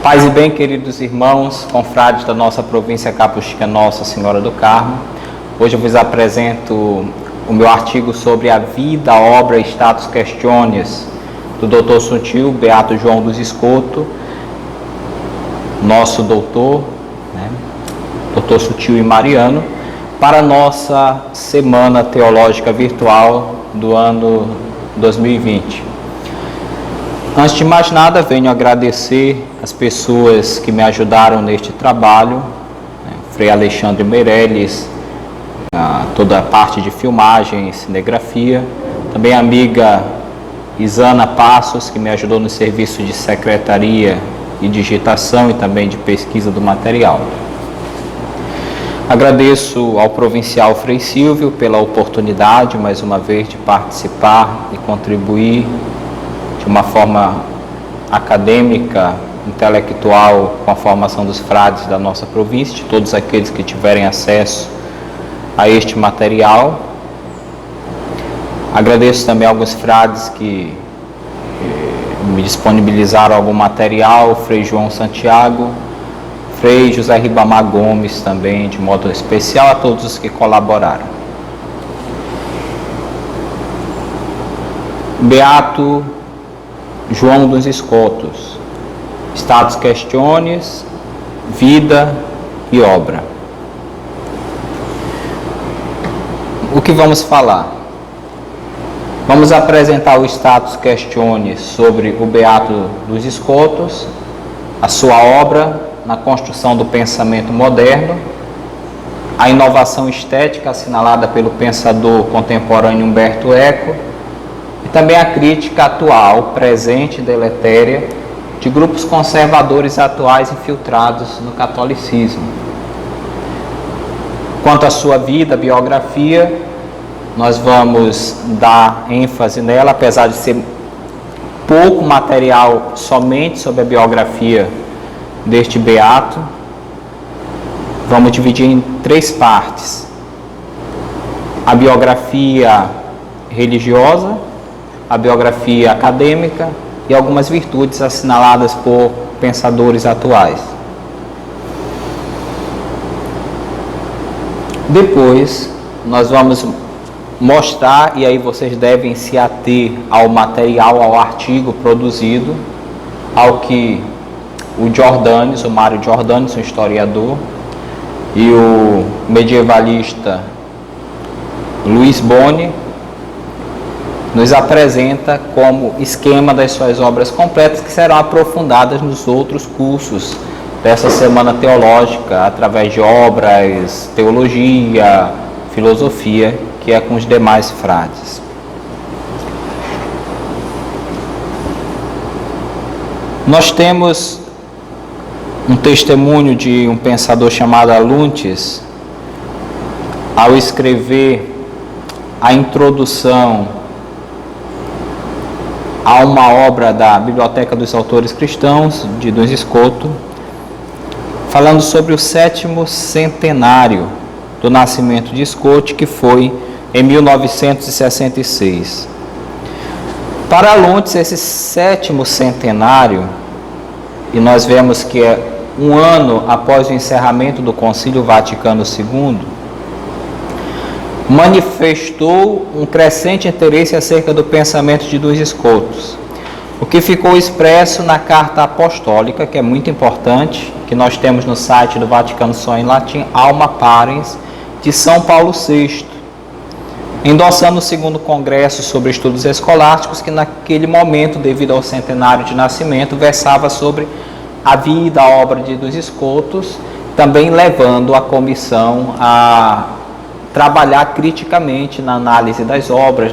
Paz e bem, queridos irmãos, confrades da nossa província capuchinha Nossa Senhora do Carmo. Hoje eu vos apresento o meu artigo sobre a vida, obra e status questiones do Dr. Sutil Beato João dos Escoto, nosso doutor, Dr. Sutil e Mariano, para a nossa Semana Teológica Virtual do ano 2020. Antes de mais nada, venho agradecer as pessoas que me ajudaram neste trabalho, Frei Alexandre Meirelles, toda a parte de filmagem e cinegrafia, também a amiga Isana Passos, que me ajudou no serviço de secretaria e digitação e também de pesquisa do material. Agradeço ao provincial Frei Silvio pela oportunidade, mais uma vez, de participar e contribuir de uma forma acadêmica, intelectual, com a formação dos frades da nossa província, de todos aqueles que tiverem acesso a este material. Agradeço também a alguns frades que me disponibilizaram algum material, Frei João Santiago, Frei José Ribamar Gomes também, de modo especial a todos os que colaboraram. Beato João dos Escotos, status questiones, vida e obra. O que vamos falar? Vamos apresentar o status questiones sobre o Beato dos Escotos, a sua obra na construção do pensamento moderno, a inovação estética assinalada pelo pensador contemporâneo Umberto Eco, e também a crítica atual, presente e deletéria, de grupos conservadores atuais infiltrados no catolicismo. Quanto à sua vida, biografia, nós vamos dar ênfase nela, apesar de ser pouco material somente sobre a biografia deste beato. Vamos dividir em 3 partes: a biografia religiosa, a biografia acadêmica e algumas virtudes assinaladas por pensadores atuais. Depois, nós vamos mostrar, e aí vocês devem se ater ao material, ao artigo produzido, ao que o Jordanes, o Mário Jordanes, um historiador, e o medievalista Luiz Boni nos apresenta como esquema das suas obras completas, que serão aprofundadas nos outros cursos dessa Semana Teológica, através de obras, teologia, filosofia, que é com os demais frades. Nós temos um testemunho de um pensador chamado Aluntes, ao escrever a introdução a uma obra da Biblioteca dos Autores Cristãos, de Duns Escoto, falando sobre o 7º centenário do nascimento de Escoto, que foi em 1966. Para Aluntes, esse 7º centenário, e nós vemos que é um ano após o encerramento do Concílio Vaticano II, manifestou um crescente interesse acerca do pensamento de Duns Escotos, o que ficou expresso na Carta Apostólica, que é muito importante, que nós temos no site do Vaticano só em latim, Alma Parens, de São Paulo VI, endossando o 2º Congresso sobre Estudos Escolásticos, que naquele momento, devido ao centenário de nascimento, versava sobre a vida, a obra de Duns Escotos, também levando a comissão a trabalhar criticamente na análise das obras,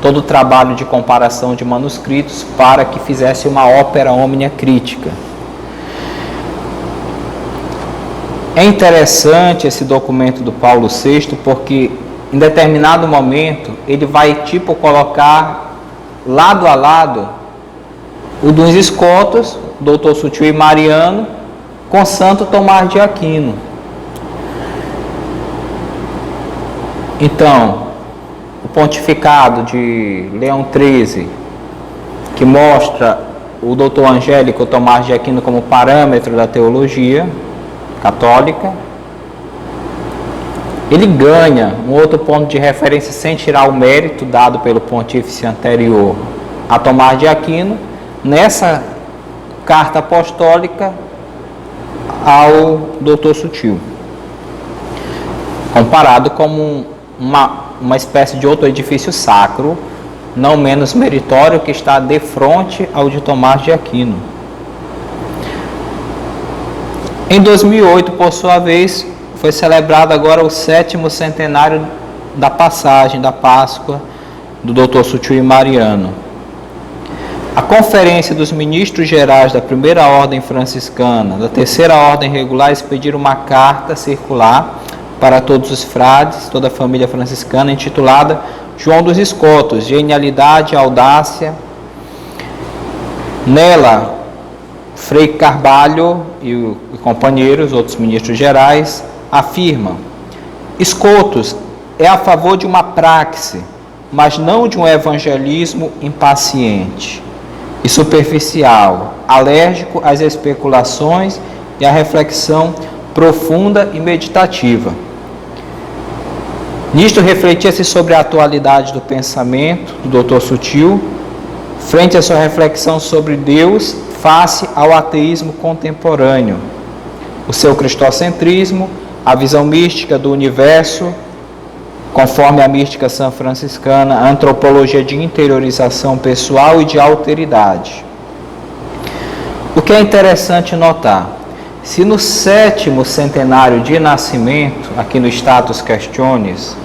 todo o trabalho de comparação de manuscritos, para que fizesse uma ópera omnia crítica. É interessante esse documento do Paulo VI, porque em determinado momento ele vai colocar lado a lado o Duns Escotos, Dr. Sutil e Mariano, com Santo Tomás de Aquino. Então, o pontificado de Leão XIII, que mostra o doutor Angélico Tomás de Aquino como parâmetro da teologia católica, ele ganha um outro ponto de referência sem tirar o mérito dado pelo pontífice anterior a Tomás de Aquino, nessa carta apostólica ao doutor Sutil, comparado como uma espécie de outro edifício sacro, não menos meritório, que está de frente ao de Tomás de Aquino. Em 2008, por sua vez, foi celebrado agora o 7º centenário da passagem da Páscoa do Dr. Sutil e Mariano. A Conferência dos Ministros Gerais da Primeira Ordem Franciscana, da Terceira Ordem Regular, expediram uma carta circular para todos os frades, toda a família franciscana, intitulada João dos Escotos, Genialidade e Audácia. Nela, Frei Carvalho e companheiros, outros ministros gerais, afirmam: Escotos é a favor de uma praxe, mas não de um evangelismo impaciente e superficial, alérgico às especulações e à reflexão profunda e meditativa. Nisto refletia-se sobre a atualidade do pensamento do Dr. Sutil, frente à sua reflexão sobre Deus face ao ateísmo contemporâneo, o seu cristocentrismo, a visão mística do universo, conforme a mística sanfranciscana, a antropologia de interiorização pessoal e de alteridade. O que é interessante notar, se no 7º centenário de nascimento, aqui no Status Questionis,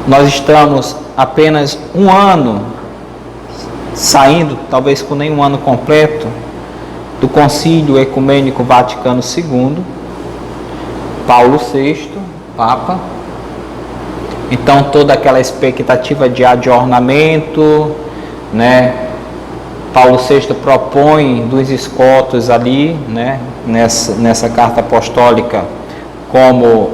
nós estamos apenas um ano saindo, talvez com nem um ano completo, do Concílio Ecumênico Vaticano II, Paulo VI, Papa. Então toda aquela expectativa de adornamento, né? Paulo VI propõe dos escotos ali, né? Nessa carta apostólica, como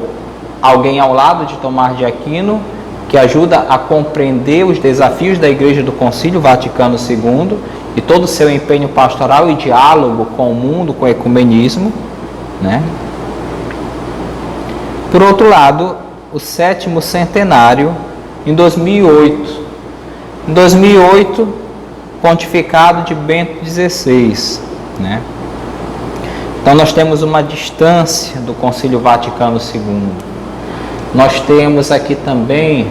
alguém ao lado de Tomás de Aquino, que ajuda a compreender os desafios da Igreja do Concílio Vaticano II e todo o seu empenho pastoral e diálogo com o mundo, com o ecumenismo, né? Por outro lado, o 7º centenário, em 2008. Em 2008, pontificado de Bento XVI, né? Então nós temos uma distância do Concílio Vaticano II. Nós temos aqui também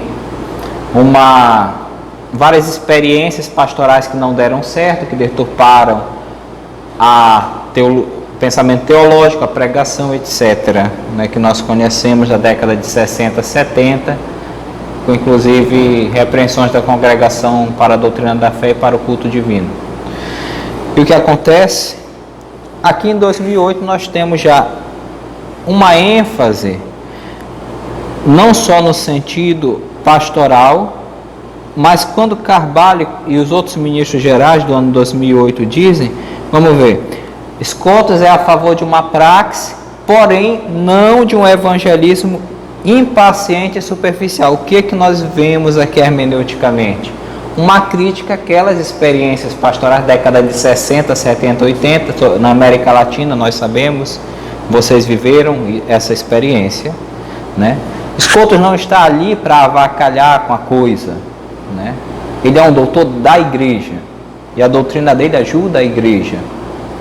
várias experiências pastorais que não deram certo, que deturparam o pensamento teológico, a pregação, etc., né, que nós conhecemos da década de 60, 70, com inclusive repreensões da Congregação para a Doutrina da Fé e para o Culto Divino. E o que acontece? Aqui em 2008 nós temos já uma ênfase, não só no sentido pastoral, mas quando Carvalho e os outros ministros gerais do ano 2008 dizem, vamos ver, Escotos é a favor de uma praxe, porém não de um evangelismo impaciente e superficial. O que nós vemos aqui hermeneuticamente? Uma crítica àquelas experiências pastorais da década de 60, 70, 80, na América Latina, nós sabemos, vocês viveram essa experiência, né? Escotos não está ali para avacalhar com a coisa, né? Ele é um doutor da igreja, e a doutrina dele ajuda a igreja,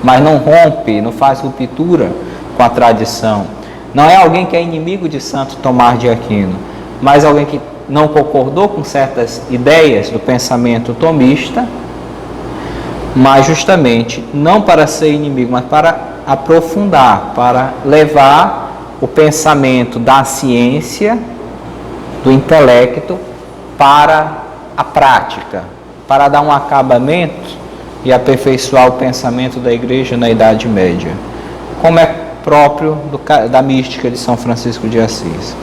mas não rompe, não faz ruptura com a tradição. Não é alguém que é inimigo de Santo Tomás de Aquino, mas alguém que não concordou com certas ideias do pensamento tomista, mas justamente não para ser inimigo, mas para aprofundar, para levar o pensamento da ciência, do intelecto, para a prática, para dar um acabamento e aperfeiçoar o pensamento da igreja na Idade Média, como é próprio da mística de São Francisco de Assis.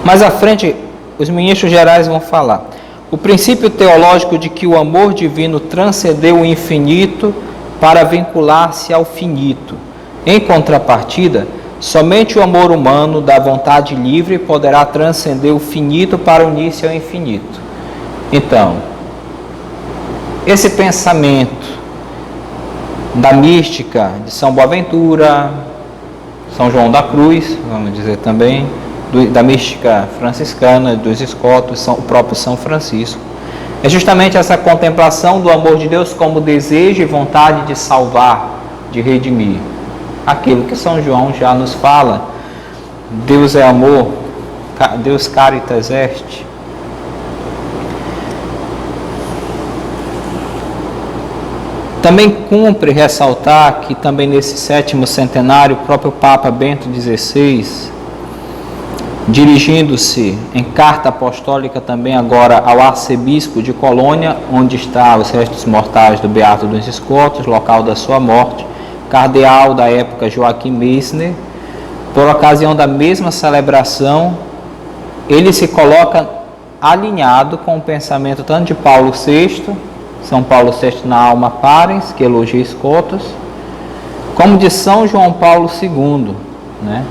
Mais à frente, os ministros gerais vão falar: o princípio teológico de que o amor divino transcendeu o infinito para vincular-se ao finito. Em contrapartida, somente o amor humano da vontade livre poderá transcender o finito para unir-se ao infinito. Então, Esse pensamento da mística de São Boaventura, São João da Cruz, vamos dizer também, da mística franciscana, dos escotos, o próprio São Francisco, é justamente essa contemplação do amor de Deus como desejo e vontade de salvar, de redimir. Aquilo que São João já nos fala, Deus é amor, Deus caritas est. Também cumpre ressaltar que também nesse 7º centenário, o próprio Papa Bento XVI, dirigindo-se em carta apostólica também agora ao arcebispo de Colônia, onde está os restos mortais do Beato dos Escotos, local da sua morte, cardeal da época Joaquim Meissner, por ocasião da mesma celebração, ele se coloca alinhado com o pensamento tanto de Paulo VI, São Paulo VI na Alma Parens, que elogia Escotos, como de São João Paulo II, né?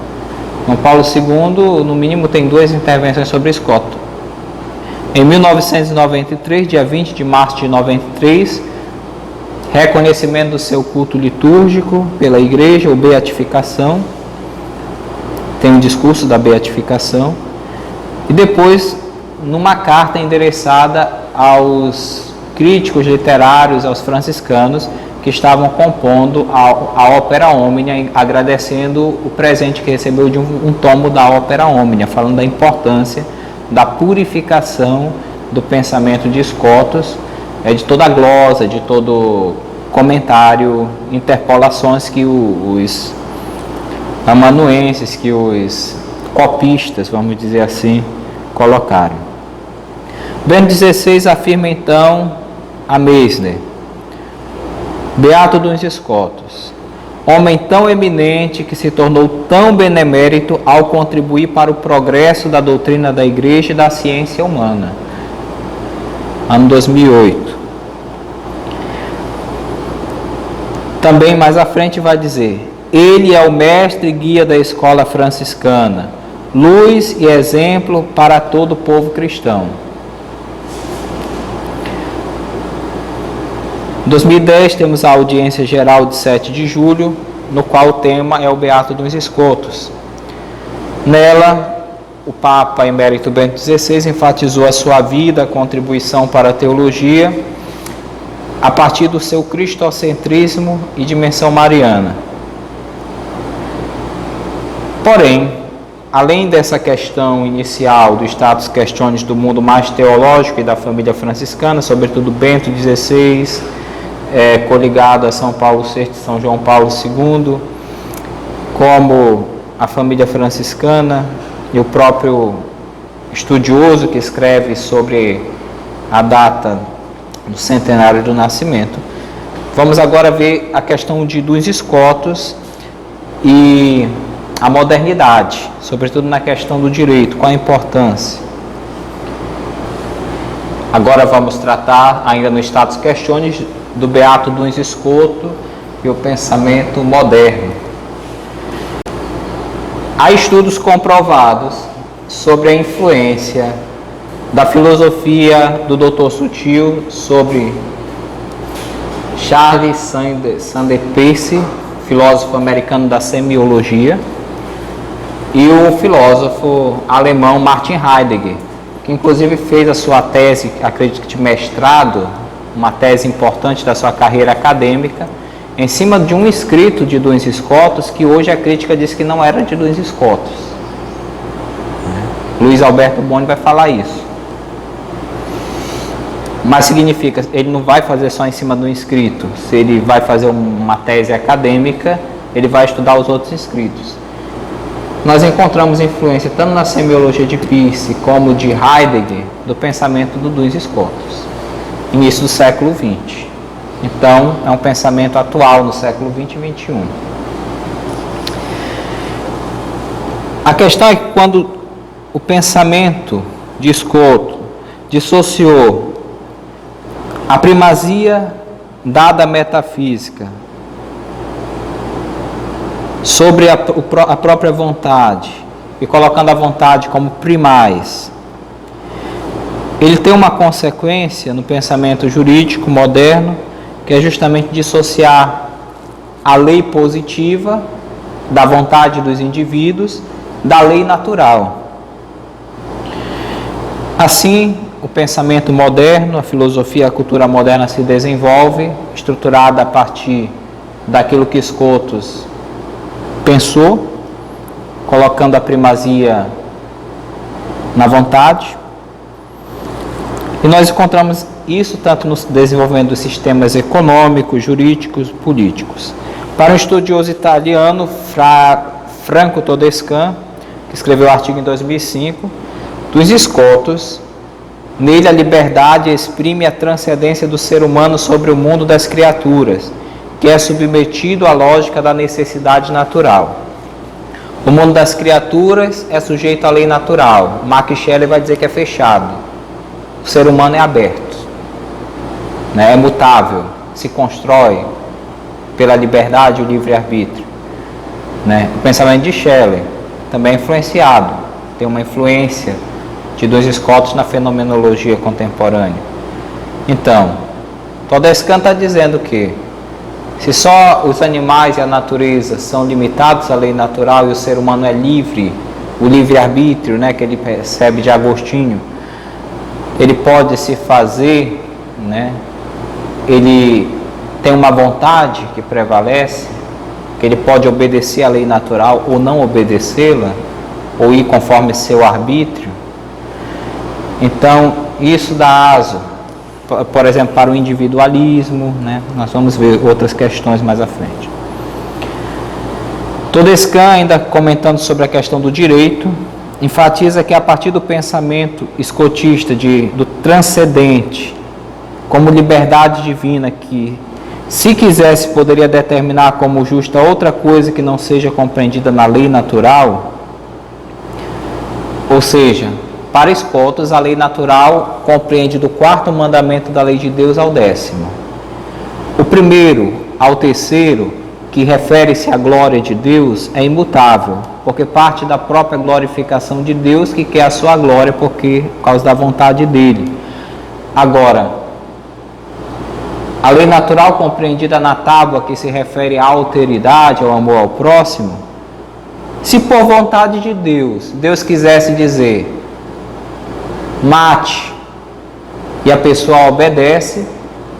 João Paulo II, no mínimo, tem 2 intervenções sobre Escoto. Em 1993, dia 20 de março de 93, reconhecimento do seu culto litúrgico pela Igreja, ou beatificação, tem um discurso da beatificação, e depois, numa carta endereçada aos críticos literários, aos franciscanos, que estavam compondo a Opera Omnia, agradecendo o presente que recebeu de um tomo da Opera Omnia, falando da importância da purificação do pensamento de Escotos, de toda a glosa, de todo comentário, interpolações que os amanuenses, que os copistas, vamos dizer assim, colocaram. Bento XVI afirma então a Meissner: Beato dos Escotos, homem tão eminente que se tornou tão benemérito ao contribuir para o progresso da doutrina da Igreja e da ciência humana. Ano 2008. Também mais à frente vai dizer: ele é o mestre e guia da escola franciscana, luz e exemplo para todo o povo cristão. Em 2010 temos a audiência geral de 7 de julho, no qual o tema é o Beato dos Escotos. Nela, o Papa Emérito Bento XVI enfatizou a sua vida, a contribuição para a teologia, a partir do seu cristocentrismo e dimensão mariana. Porém, além dessa questão inicial do status questionis do mundo mais teológico e da família franciscana, sobretudo Bento XVI, coligado a São Paulo VI e São João Paulo II, como a família franciscana e o próprio estudioso que escreve sobre a data do centenário do nascimento, vamos agora ver a questão dos escotos e a modernidade, sobretudo na questão do direito, qual a importância. Agora vamos tratar, ainda no status questionis, do Beato dos Escotos e o pensamento moderno. Há estudos comprovados sobre a influência da filosofia do Dr. Sutil sobre Charles Sanders Peirce, filósofo americano da semiologia, e o filósofo alemão Martin Heidegger, que inclusive fez a sua tese, acredito que de mestrado, uma tese importante da sua carreira acadêmica, em cima de um escrito de Duns Scotus, que hoje a crítica diz que não era de Duns Scotus. Luiz Alberto Boni vai falar isso. Mas significa, ele não vai fazer só em cima de um escrito. Se ele vai fazer uma tese acadêmica, ele vai estudar os outros escritos. Nós encontramos influência tanto na semiologia de Peirce como de Heidegger do pensamento do Duns Scotus, início do século XX. Então, é um pensamento atual no século XX e XXI. A questão é que quando o pensamento de Scotus dissociou a primazia dada à metafísica sobre a própria vontade, e colocando a vontade como primaz, ele tem uma consequência no pensamento jurídico moderno, que é justamente dissociar a lei positiva da vontade dos indivíduos da lei natural. Assim, o pensamento moderno, a filosofia, a cultura moderna se desenvolve, estruturada a partir daquilo que Scotus pensou, colocando a primazia na vontade. E nós encontramos isso tanto no desenvolvimento dos sistemas econômicos, jurídicos, políticos. Para um estudioso italiano, Franco Todescan, que escreveu o artigo em 2005, dos Scotus, nele a liberdade exprime a transcendência do ser humano sobre o mundo das criaturas, que é submetido à lógica da necessidade natural. O mundo das criaturas é sujeito à lei natural. Max Scheler vai dizer que é fechado. O ser humano é aberto, né? É mutável, se constrói pela liberdade e o livre-arbítrio, né? O pensamento de Scheler também é influenciado, tem uma influência de dois Scotus na fenomenologia contemporânea. Então, Todescan está dizendo que se só os animais e a natureza são limitados à lei natural e o ser humano é livre, o livre-arbítrio, né, que ele recebe de Agostinho, ele pode se fazer, né, ele tem uma vontade que prevalece, que ele pode obedecer à lei natural ou não obedecê-la, ou ir conforme seu arbítrio. Então, isso dá aso, por exemplo, para o individualismo, né? Nós vamos ver outras questões mais à frente. Todescan, ainda comentando sobre a questão do direito, enfatiza que a partir do pensamento escotista do transcendente, como liberdade divina, que se quisesse poderia determinar como justa outra coisa que não seja compreendida na lei natural, ou seja, para Scotus, a lei natural compreende do 4º mandamento da lei de Deus ao 10º. O primeiro ao 3º, que refere-se à glória de Deus, é imutável, porque parte da própria glorificação de Deus, que quer a sua glória por causa da vontade dele. Agora, a lei natural compreendida na tábua, que se refere à alteridade, ao amor ao próximo, se por vontade de Deus, Deus quisesse dizer mate e a pessoa obedece,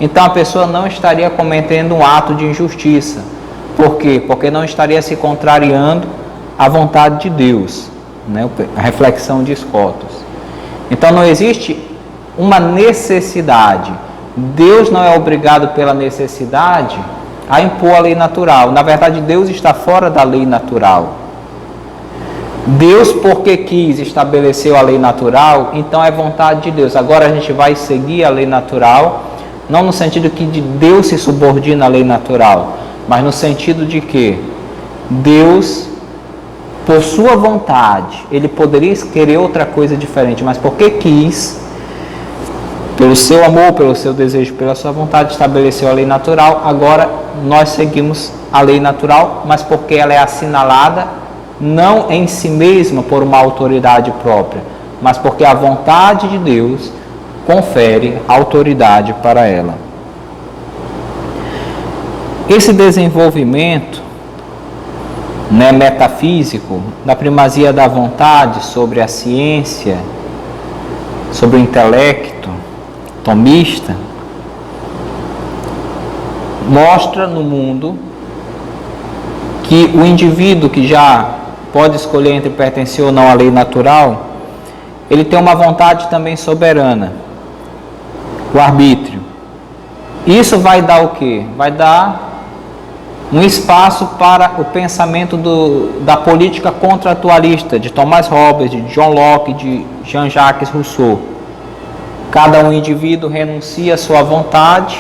então a pessoa não estaria cometendo um ato de injustiça. Por quê? Porque não estaria se contrariando à vontade de Deus, né? A reflexão de Scotus. Então não existe uma necessidade. Deus não é obrigado pela necessidade a impor a lei natural. Na verdade, Deus está fora da lei natural. Deus, porque quis, estabeleceu a lei natural, então é vontade de Deus. Agora a gente vai seguir a lei natural, não no sentido que de Deus se subordina à lei natural, mas no sentido de que Deus, por sua vontade, ele poderia querer outra coisa diferente, mas porque quis, pelo seu amor, pelo seu desejo, pela sua vontade, estabeleceu a lei natural. Agora nós seguimos a lei natural, mas porque ela é assinalada não em si mesma por uma autoridade própria, mas porque a vontade de Deus confere autoridade para ela. Esse desenvolvimento, né, metafísico, da primazia da vontade sobre a ciência, sobre o intelecto tomista, mostra no mundo que o indivíduo que já pode escolher entre pertencer ou não à lei natural, ele tem uma vontade também soberana, o arbítrio. Isso vai dar o quê? Vai dar um espaço para o pensamento da política contratualista, de Thomas Hobbes, de John Locke, de Jean-Jacques Rousseau. Cada um indivíduo renuncia à sua vontade,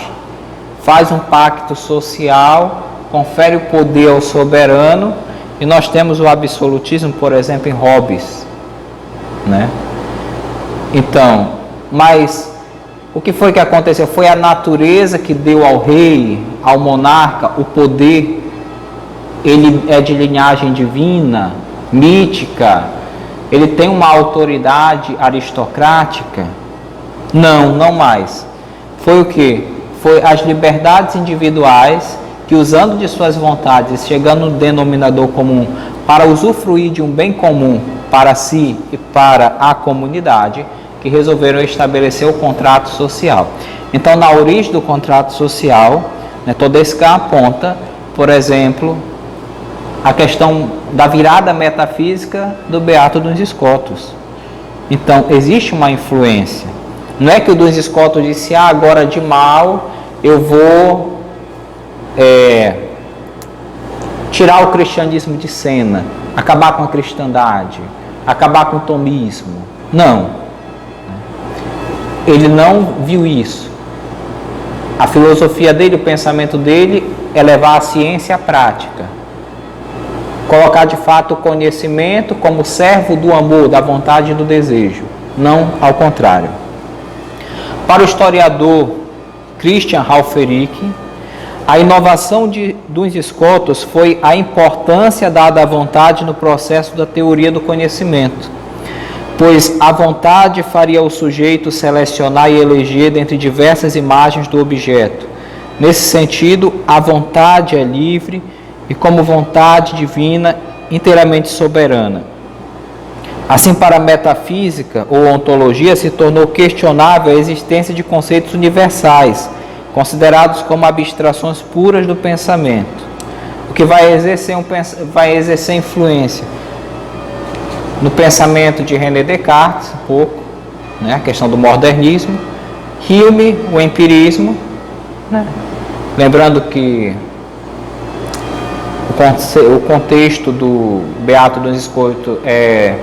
faz um pacto social, confere o poder ao soberano, e nós temos o absolutismo, por exemplo, em Hobbes, né? Então, mas o que foi que aconteceu? Foi a natureza que deu ao rei, ao monarca, o poder. Ele é de linhagem divina, mítica, ele tem uma autoridade aristocrática. Não, não mais. Foi o quê? Foi as liberdades individuais que, usando de suas vontades, chegando no denominador comum para usufruir de um bem comum para si e para a comunidade, que resolveram estabelecer o contrato social. Então, na origem do contrato social, todo esse que aponta, por exemplo, a questão da virada metafísica do Beato Duns Scotus. Então, existe uma influência. Não é que o Duns Scotus disse, agora de mal eu vou tirar o cristianismo de cena, acabar com a cristandade, acabar com o tomismo. Não. Ele não viu isso. A filosofia dele, o pensamento dele é levar a ciência à prática. Colocar de fato o conhecimento como servo do amor, da vontade e do desejo. Não ao contrário. Para o historiador Christian Halferick, a inovação de Duns Scotus foi a importância dada à vontade no processo da teoria do conhecimento, pois a vontade faria o sujeito selecionar e eleger dentre diversas imagens do objeto. Nesse sentido, a vontade é livre e, como vontade divina, inteiramente soberana. Assim, para a metafísica ou ontologia, se tornou questionável a existência de conceitos universais, considerados como abstrações puras do pensamento, o que vai exercer influência no pensamento de René Descartes, um pouco, a questão do modernismo, Hume, o empirismo, lembrando que o contexto do Beato Duns Scotus é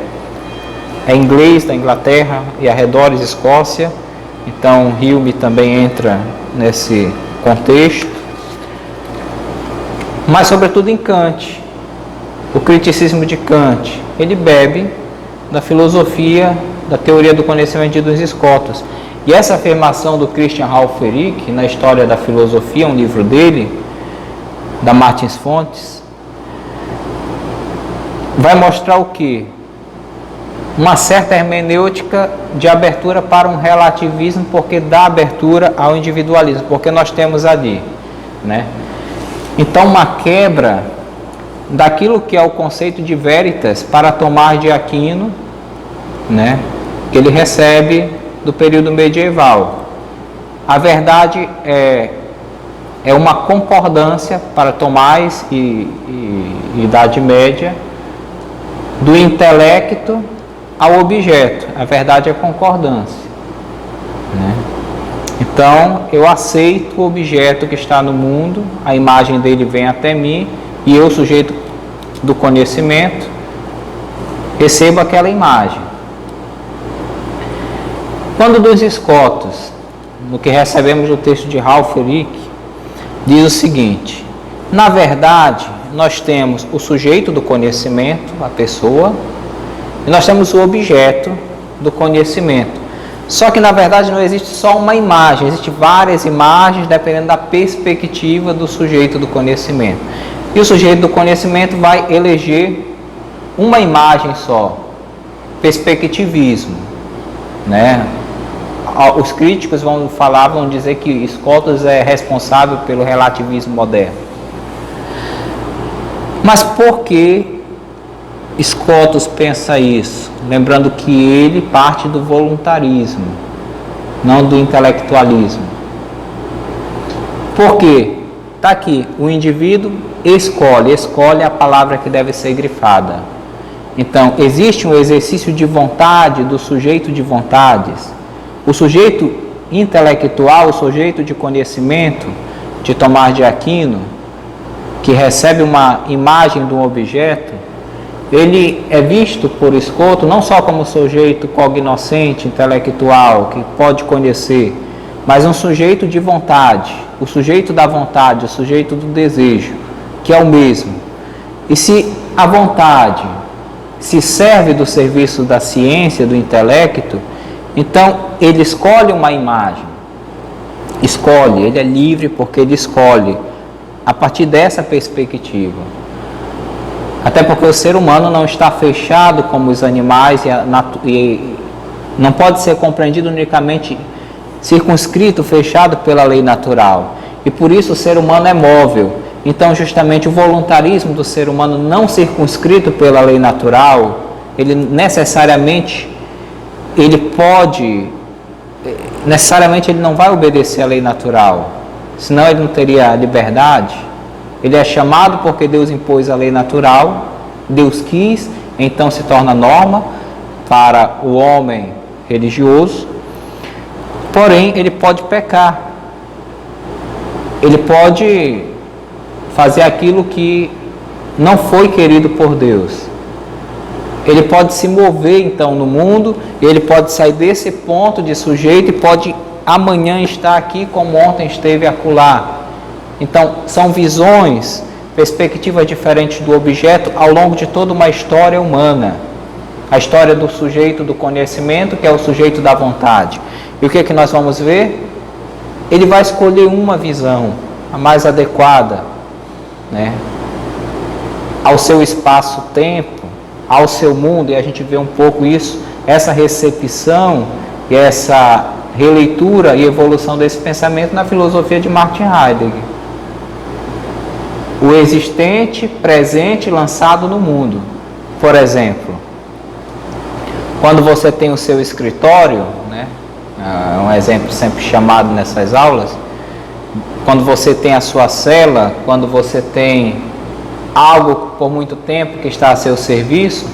inglês, da Inglaterra e arredores Escócia, então Hume também entra nesse contexto, mas sobretudo em Kant, o criticismo de Kant, ele bebe da filosofia, da teoria do conhecimento de Duns Scotus. E essa afirmação do Christian Halferick, na História da Filosofia, um livro dele, da Martins Fontes, vai mostrar o quê? Uma certa hermenêutica de abertura para um relativismo, porque dá abertura ao individualismo, porque nós temos ali, Então, uma quebra daquilo que é o conceito de veritas para Tomás de Aquino, que ele recebe do período medieval. A verdade é uma concordância para Tomás e Idade Média do intelecto ao objeto. A verdade é concordância. Então, eu aceito o objeto que está no mundo, a imagem dele vem até mim, e eu, sujeito do conhecimento, recebo aquela imagem. Quando Duns Scotus, no que recebemos do texto de Halferick, diz o seguinte: na verdade, nós temos o sujeito do conhecimento, a pessoa, e nós temos o objeto do conhecimento. Só que, na verdade, não existe só uma imagem, existem várias imagens dependendo da perspectiva do sujeito do conhecimento. E o sujeito do conhecimento vai eleger uma imagem só, perspectivismo, Os críticos vão dizer que Scotus é responsável pelo relativismo moderno. Mas por que Scotus pensa isso? Lembrando que ele parte do voluntarismo, não do intelectualismo. Por quê? Está aqui, o indivíduo escolhe a palavra que deve ser grifada. Então, existe um exercício de vontade do sujeito de vontades. O sujeito intelectual, o sujeito de conhecimento de Tomás de Aquino, que recebe uma imagem de um objeto, ele é visto por Scotus não só como sujeito cognoscente, intelectual, que pode conhecer, mas um sujeito de vontade, o sujeito da vontade, o sujeito do desejo, que é o mesmo. E se a vontade se serve do serviço da ciência, do intelecto, então ele escolhe uma imagem, ele é livre porque ele escolhe a partir dessa perspectiva. Até porque o ser humano não está fechado como os animais e não pode ser compreendido unicamente circunscrito, fechado pela lei natural. E por isso o ser humano é móvel. Então, justamente o voluntarismo do ser humano não circunscrito pela lei natural, ele necessariamente não vai obedecer à lei natural, senão ele não teria liberdade. Ele é chamado porque Deus impôs a lei natural, Deus quis, então se torna norma para o homem religioso. Porém, ele pode pecar, ele pode fazer aquilo que não foi querido por Deus. Ele pode se mover então no mundo, ele pode sair desse ponto de sujeito e pode amanhã estar aqui como ontem esteve acolá. Então, são visões, perspectivas diferentes do objeto ao longo de toda uma história humana. A história do sujeito do conhecimento, que é o sujeito da vontade. E o que é que nós vamos ver? Ele vai escolher uma visão, a mais adequada, né, ao seu espaço-tempo, ao seu mundo, e a gente vê um pouco isso, essa recepção e essa releitura e evolução desse pensamento na filosofia de Martin Heidegger. O existente, presente, lançado no mundo. Por exemplo, quando você tem o seu escritório, né, é um exemplo sempre chamado nessas aulas, quando você tem a sua cela, quando você tem algo por muito tempo que está a seu serviço,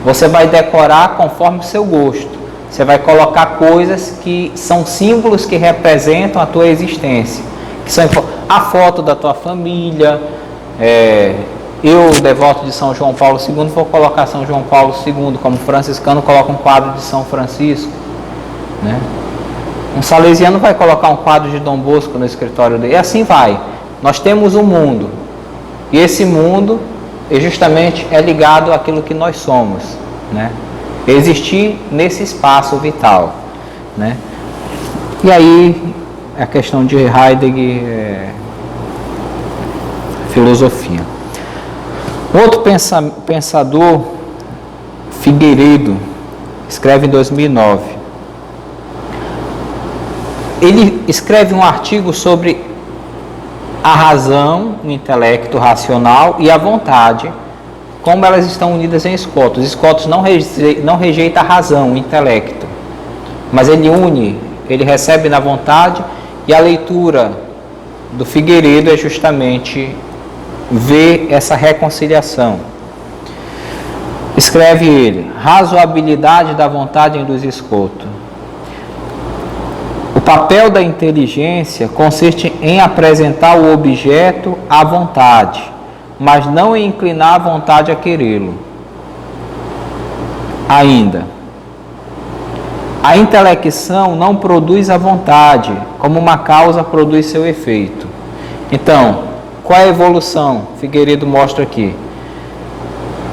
você vai decorar conforme o seu gosto. Você vai colocar coisas que são símbolos que representam a tua existência, que são a foto da tua família. Eu, devoto de São João Paulo II, vou colocar São João Paulo II, como franciscano coloca um quadro de São Francisco, né? Um salesiano vai colocar um quadro de Dom Bosco no escritório dele, e assim vai. Nós temos um mundo, e esse mundo justamente é ligado àquilo que nós somos, né? Existir nesse espaço vital, né? E aí a questão de Heidegger, filosofia. Outro pensador, Figueiredo, escreve em 2009. Ele escreve um artigo sobre a razão, o intelecto racional e a vontade, como elas estão unidas em Scotus. Scotus não rejeita a razão, o intelecto, mas ele une, ele recebe na vontade, e a leitura do Figueiredo é justamente ver essa reconciliação. Escreve ele: razoabilidade da vontade induz Scotus. O papel da inteligência consiste em apresentar o objeto à vontade, mas não em inclinar a vontade a querê-lo. Ainda, a intelecção não produz a vontade, como uma causa produz seu efeito. Então, qual é a evolução? Figueiredo mostra aqui.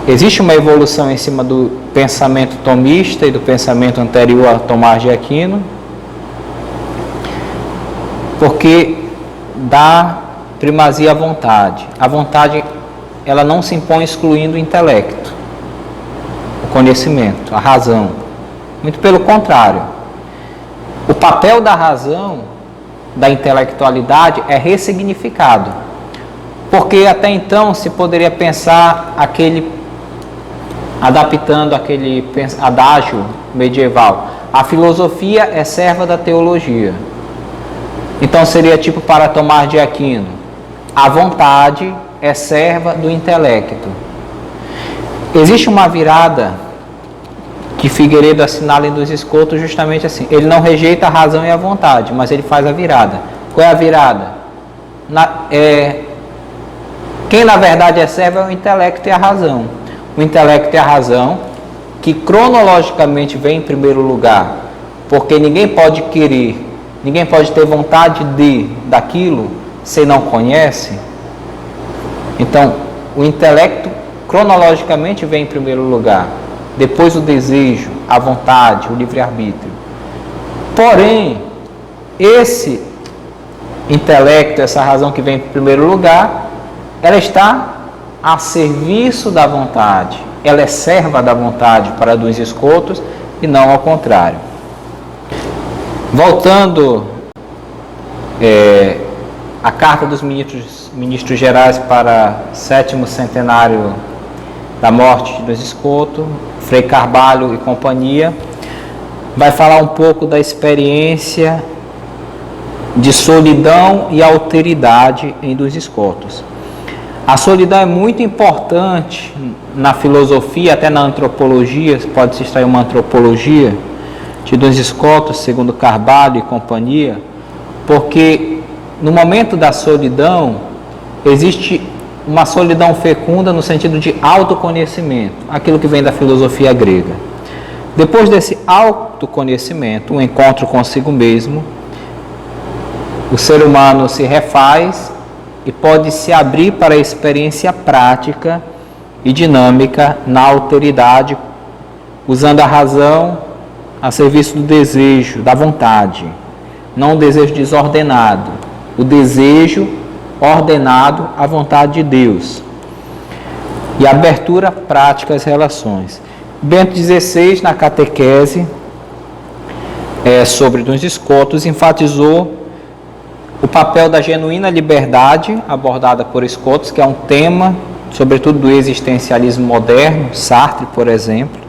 Existe uma evolução em cima do pensamento tomista e do pensamento anterior a Tomás de Aquino, porque dá primazia à vontade. A vontade, ela não se impõe excluindo o intelecto, o conhecimento, a razão. Muito pelo contrário. O papel da razão, da intelectualidade, é ressignificado. Porque até então se poderia pensar adaptando aquele adágio medieval: a filosofia é serva da teologia. Então seria tipo para Tomás de Aquino: a vontade é serva do intelecto. Existe uma virada que Figueiredo assinala em Dos Scotus justamente assim. Ele não rejeita a razão e a vontade, mas ele faz a virada. Qual é a virada? Quem na verdade é servo é o intelecto e a razão. O intelecto e a razão, que cronologicamente vem em primeiro lugar, porque ninguém pode querer, ninguém pode ter vontade daquilo se não conhece. Então, o intelecto cronologicamente vem em primeiro lugar, depois o desejo, a vontade, o livre-arbítrio. Porém, esse intelecto, essa razão que vem em primeiro lugar, ela está a serviço da vontade, ela é serva da vontade para Dos Scotus e não ao contrário. Voltando à Carta dos Ministros Gerais para o 7º centenário da morte de Luiz Escoto, Frei Carvalho e companhia, vai falar um pouco da experiência de solidão e alteridade em Luiz Escotos. A solidão é muito importante na filosofia, até na antropologia, pode-se extrair uma antropologia de Luiz Escotos, segundo Carvalho e companhia, porque no momento da solidão existe uma solidão fecunda no sentido de autoconhecimento, aquilo que vem da filosofia grega. Depois desse autoconhecimento, um encontro consigo mesmo, o ser humano se refaz e pode se abrir para a experiência prática e dinâmica na alteridade, usando a razão a serviço do desejo, da vontade, não o desejo desordenado, o desejo ordenado à vontade de Deus e abertura prática às relações. Bento XVI, na catequese sobre Luiz Escotos, enfatizou o papel da genuína liberdade abordada por Escotos, que é um tema, sobretudo, do existencialismo moderno, Sartre, por exemplo,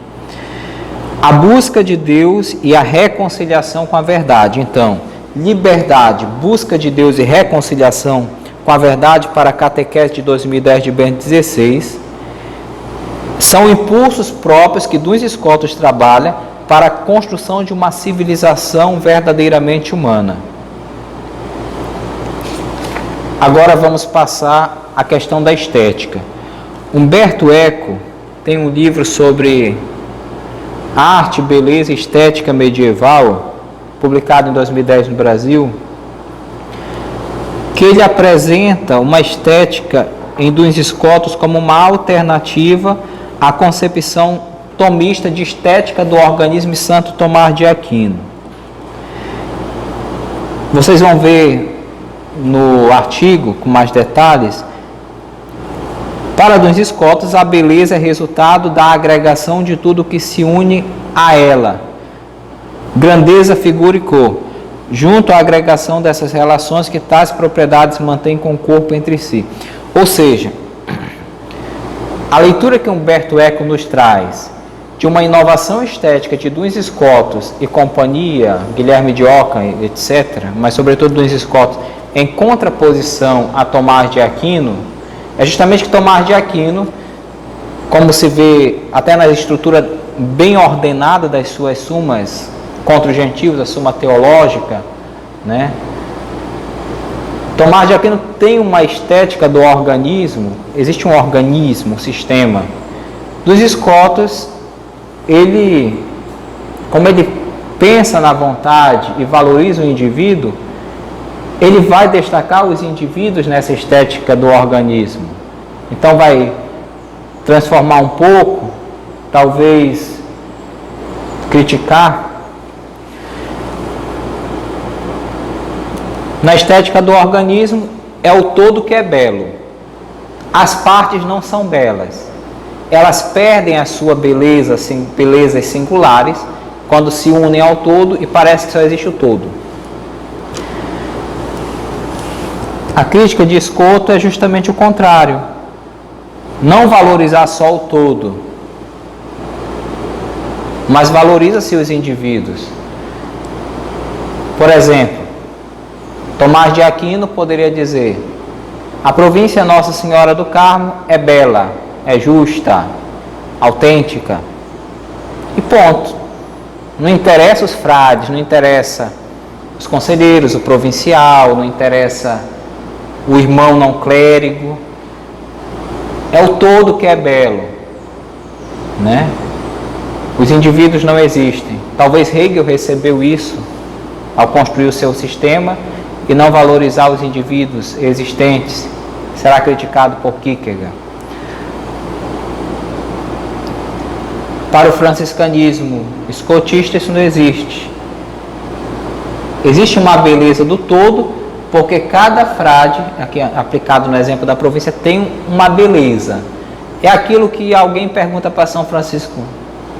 a busca de Deus e a reconciliação com a verdade. Então, liberdade, busca de Deus e reconciliação com a verdade para a catequese de 2010 de Bento XVI são impulsos próprios que Luiz Escotos trabalha para a construção de uma civilização verdadeiramente humana. Agora vamos passar à questão da estética. Humberto Eco tem um livro sobre arte, beleza e estética medieval, publicado em 2010 no Brasil, que ele apresenta uma estética em Luiz Escotos como uma alternativa à concepção tomista de estética do organismo de Santo Tomás de Aquino. Vocês vão ver no artigo, com mais detalhes, para Luiz Escotos, a beleza é resultado da agregação de tudo que se une a ela, grandeza, figura e cor, junto à agregação dessas relações que tais propriedades mantêm com o corpo entre si. Ou seja, a leitura que Humberto Eco nos traz de uma inovação estética de Luiz Escotos e companhia, Guilherme de Ockham, etc., mas sobretudo Luiz Escotos, em contraposição a Tomás de Aquino, é justamente que Tomás de Aquino, como se vê até na estrutura bem ordenada das suas sumas contra os gentios, a suma teológica, né? Tomás de Aquino tem uma estética do organismo, existe um organismo, um sistema. Luiz Escotos, como ele pensa na vontade e valoriza o indivíduo, ele vai destacar os indivíduos nessa estética do organismo. Então vai transformar um pouco, talvez criticar. Na estética do organismo é o todo que é belo. As partes não são belas. Elas perdem a sua beleza, belezas singulares, quando se unem ao todo e parece que só existe o todo. A crítica de Escoto é justamente o contrário. Não valorizar só o todo, mas valoriza-se os indivíduos. Por exemplo, Tomás de Aquino poderia dizer: a província Nossa Senhora do Carmo é bela, é justa, autêntica. E ponto. Não interessa os frades, não interessa os conselheiros, o provincial, não interessa o irmão não clérigo. É o todo que é belo, né? Os indivíduos não existem. Talvez Hegel recebeu isso ao construir o seu sistema e não valorizar os indivíduos existentes. Será criticado por Kierkegaard. Para o franciscanismo escotista isso não existe. Existe uma beleza do todo, porque cada frade, aqui aplicado no exemplo da província, tem uma beleza. É aquilo que alguém pergunta para São Francisco: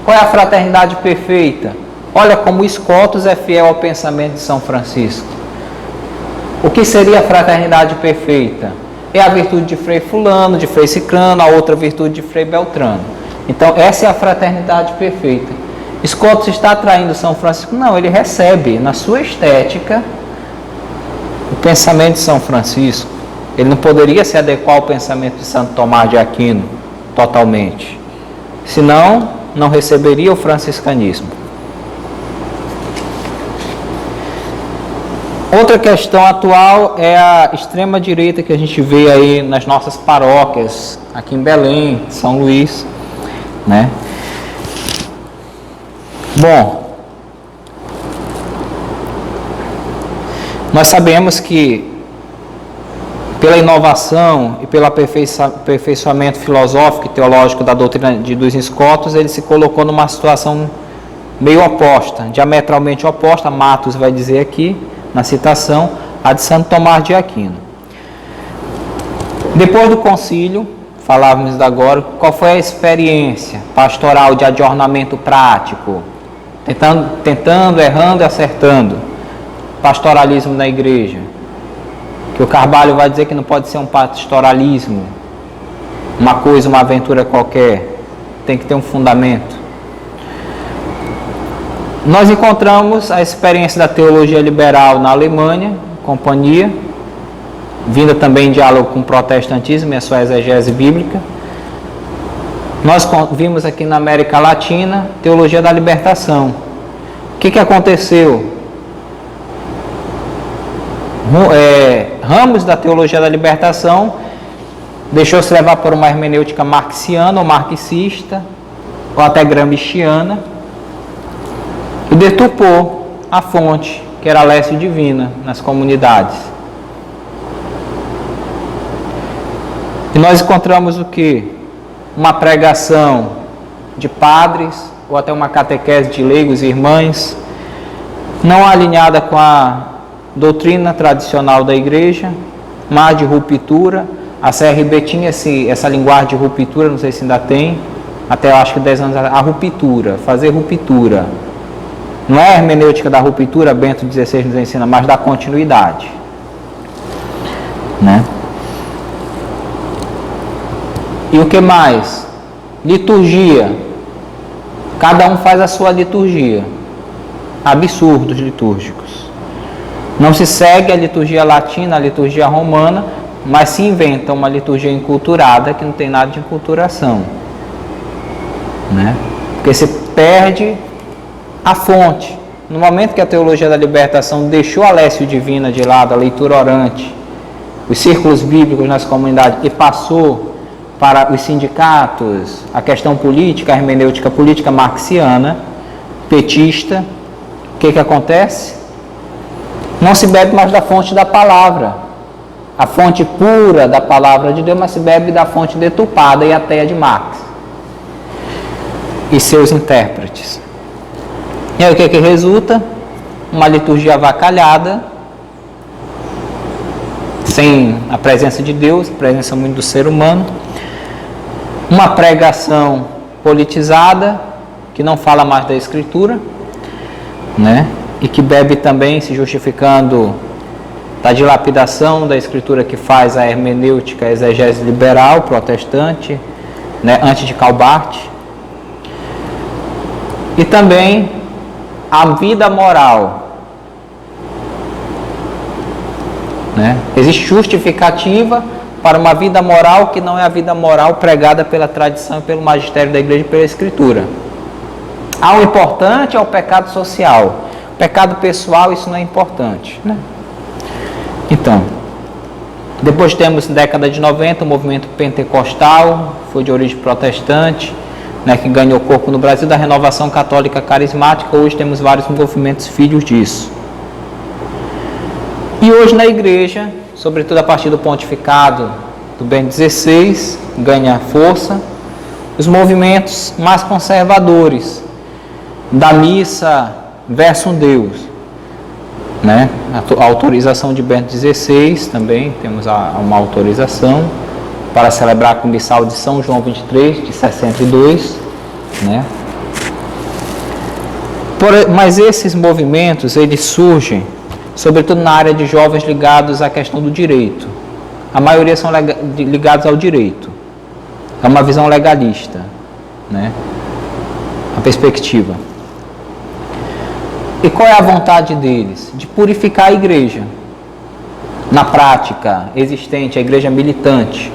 qual é a fraternidade perfeita? Olha como Scotus é fiel ao pensamento de São Francisco. O que seria a fraternidade perfeita? É a virtude de Frei Fulano, de Frei Cicrano, a outra virtude de Frei Beltrano. Então, essa é a fraternidade perfeita. Scotus está traindo São Francisco? Não, ele recebe na sua estética o pensamento de São Francisco. Ele não poderia se adequar ao pensamento de Santo Tomás de Aquino totalmente. Senão, não receberia o franciscanismo. Outra questão atual é a extrema-direita que a gente vê aí nas nossas paróquias, aqui em Belém, São Luís, né? Bom, nós sabemos que pela inovação e pelo aperfeiçoamento filosófico e teológico da doutrina dos Scotus, ele se colocou numa situação meio oposta, diametralmente oposta, Matos vai dizer aqui, na citação, a de Santo Tomás de Aquino. Depois do concílio, falávamos agora, qual foi a experiência pastoral de adornamento prático? Tentando, errando e acertando. Pastoralismo na igreja. Que o Carvalho vai dizer que não pode ser um pastoralismo, uma coisa, uma aventura qualquer. Tem que ter um fundamento. Nós encontramos a experiência da teologia liberal na Alemanha, companhia, vinda também em diálogo com o protestantismo e a sua exegese bíblica. Nós vimos aqui na América Latina teologia da libertação. O que aconteceu? Ramos da teologia da libertação deixou-se levar por uma hermenêutica marxiana ou marxista, ou até gramsciana, e deturpou a fonte, que era a leste divina, nas comunidades. E nós encontramos o que? Uma pregação de padres, ou até uma catequese de leigos e irmãs, não alinhada com a doutrina tradicional da igreja, mas de ruptura. A CRB tinha essa linguagem de ruptura, não sei se ainda tem, até eu acho que 10 anos atrás, a ruptura, fazer ruptura. Não é a hermenêutica da ruptura, Bento XVI nos ensina, mas da continuidade. Né? E o que mais? Liturgia. Cada um faz a sua liturgia. Absurdos litúrgicos. Não se segue a liturgia latina, a liturgia romana, mas se inventa uma liturgia enculturada que não tem nada de enculturação. Né? Porque se perde a fonte. No momento que a teologia da libertação deixou a lécio divina de lado, a leitura orante, os círculos bíblicos nas comunidades, e passou para os sindicatos, a questão política, a hermenêutica política marxiana, petista, o que acontece? Não se bebe mais da fonte da palavra, a fonte pura da palavra de Deus, mas se bebe da fonte deturpada e ateia de Marx e seus intérpretes. E aí o que resulta? Uma liturgia avacalhada, sem a presença de Deus, a presença muito do ser humano, uma pregação politizada, que não fala mais da Escritura, né? E que bebe também, se justificando da dilapidação da Escritura que faz a hermenêutica, a exegese liberal, protestante, né? Antes de Calbart. E também a vida moral. Né? Existe justificativa para uma vida moral que não é a vida moral pregada pela tradição, pelo magistério da igreja e pela Escritura. Há o importante, é o pecado social. O pecado pessoal, isso não é importante. Né? Então, depois temos, na década de 90, o movimento pentecostal, foi de origem protestante, né, que ganhou corpo no Brasil, da renovação católica carismática. Hoje temos vários movimentos filhos disso. E hoje na igreja, sobretudo a partir do pontificado do Bento XVI, ganha força os movimentos mais conservadores da missa versus Deus, né? A autorização de Bento XVI também, temos uma autorização para celebrar com o missal de São João 23, de 62, né? Mas esses movimentos, eles surgem, sobretudo na área de jovens ligados à questão do direito. A maioria são ligados ao direito. É uma visão legalista, né? A perspectiva. E qual é a vontade deles? De purificar a igreja. Na prática existente, a igreja militante,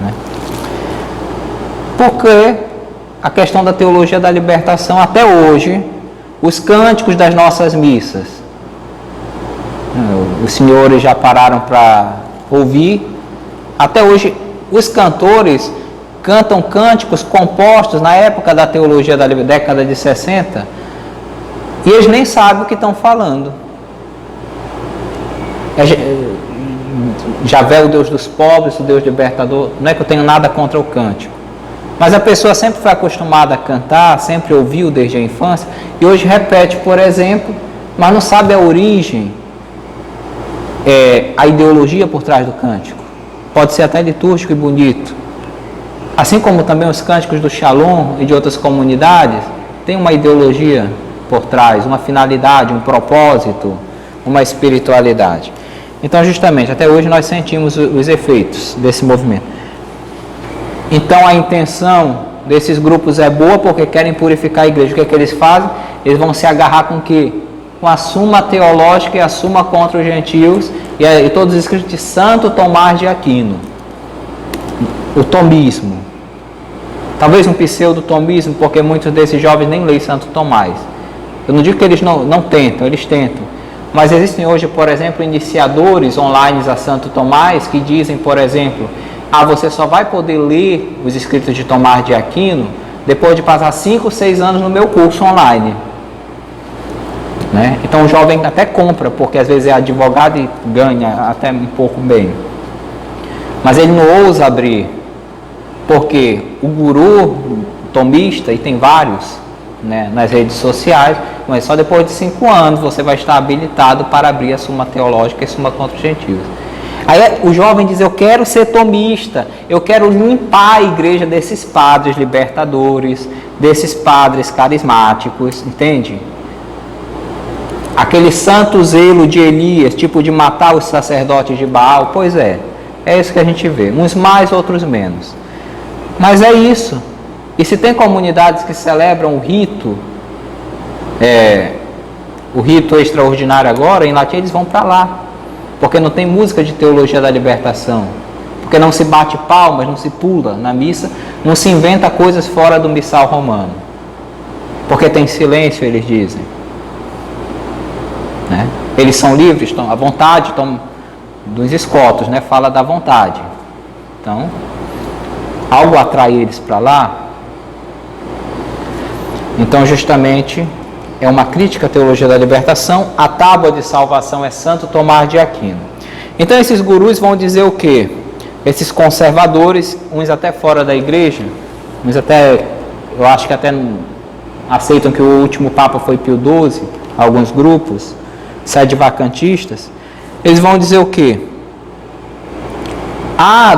né? Porque a questão da teologia da libertação, até hoje, os cânticos das nossas missas, os senhores já pararam para ouvir, até hoje os cantores cantam cânticos compostos na época da teologia da década de 60, e eles nem sabem o que estão falando. Javé, o Deus dos pobres, o Deus libertador. Não é que eu tenho nada contra o cântico, mas a pessoa sempre foi acostumada a cantar, sempre ouviu desde a infância, e hoje repete, por exemplo, mas não sabe a origem, a ideologia por trás do cântico. Pode ser até litúrgico e bonito, assim como também os cânticos do Shalom e de outras comunidades tem uma ideologia por trás, uma finalidade, um propósito, uma espiritualidade. Então, justamente, até hoje nós sentimos os efeitos desse movimento. Então, a intenção desses grupos é boa porque querem purificar a igreja. O que é que eles fazem? Eles vão se agarrar com o quê? Com a Suma Teológica e a Suma contra os gentios e todos os escritos de Santo Tomás de Aquino. O tomismo. Talvez um pseudo-tomismo, porque muitos desses jovens nem leem Santo Tomás. Eu não digo que eles não tentam, eles tentam. Mas existem hoje, por exemplo, iniciadores online a Santo Tomás que dizem, por exemplo, você só vai poder ler os escritos de Tomás de Aquino depois de passar 5, 6 anos no meu curso online. Né? Então o jovem até compra, porque às vezes é advogado e ganha até um pouco bem. Mas ele não ousa abrir, porque o guru tomista, e tem vários, né, nas redes sociais, mas só depois de 5 anos você vai estar habilitado para abrir a Suma Teológica e Suma contra os gentios. Aí o jovem diz, eu quero ser tomista, eu quero limpar a igreja desses padres libertadores, desses padres carismáticos, entende? Aquele santo zelo de Elias, tipo de matar os sacerdotes de Baal, pois é isso que a gente vê, uns mais, outros menos. Mas é isso. E se tem comunidades que celebram o rito extraordinário agora, em latim eles vão para lá, porque não tem música de teologia da libertação, porque não se bate palmas, não se pula na missa, não se inventa coisas fora do missal romano, porque tem silêncio, eles dizem, né? Eles são livres, estão à vontade, estão dos escotos, né? Fala da vontade. Então, algo atrai eles para lá. Então, justamente, é uma crítica à teologia da libertação. A tábua de salvação é Santo Tomás de Aquino. Então, esses gurus vão dizer o quê? Esses conservadores, uns até fora da igreja, uns até, eu acho que até aceitam que o último Papa foi Pio XII, alguns grupos, sede-vacantistas, eles vão dizer o quê?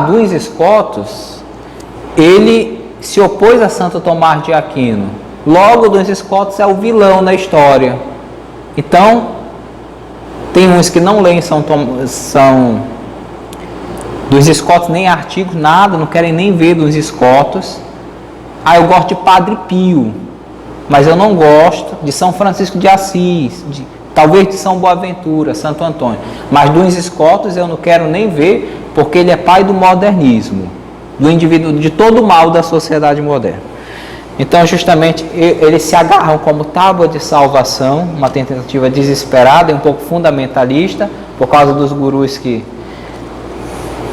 Duns Scotus, ele se opôs a Santo Tomás de Aquino. Logo, Duns Scotus é o vilão na história. Então, tem uns que não leem São Duns Scotus, nem artigos, nada, não querem nem ver Duns Scotus. Eu gosto de Padre Pio, mas eu não gosto de São Francisco de Assis, talvez de São Boaventura, Santo Antônio. Mas Duns Scotus eu não quero nem ver, porque ele é pai do modernismo, do indivíduo, de todo o mal da sociedade moderna. Então, justamente, eles se agarram como tábua de salvação, uma tentativa desesperada e um pouco fundamentalista, por causa dos gurus que,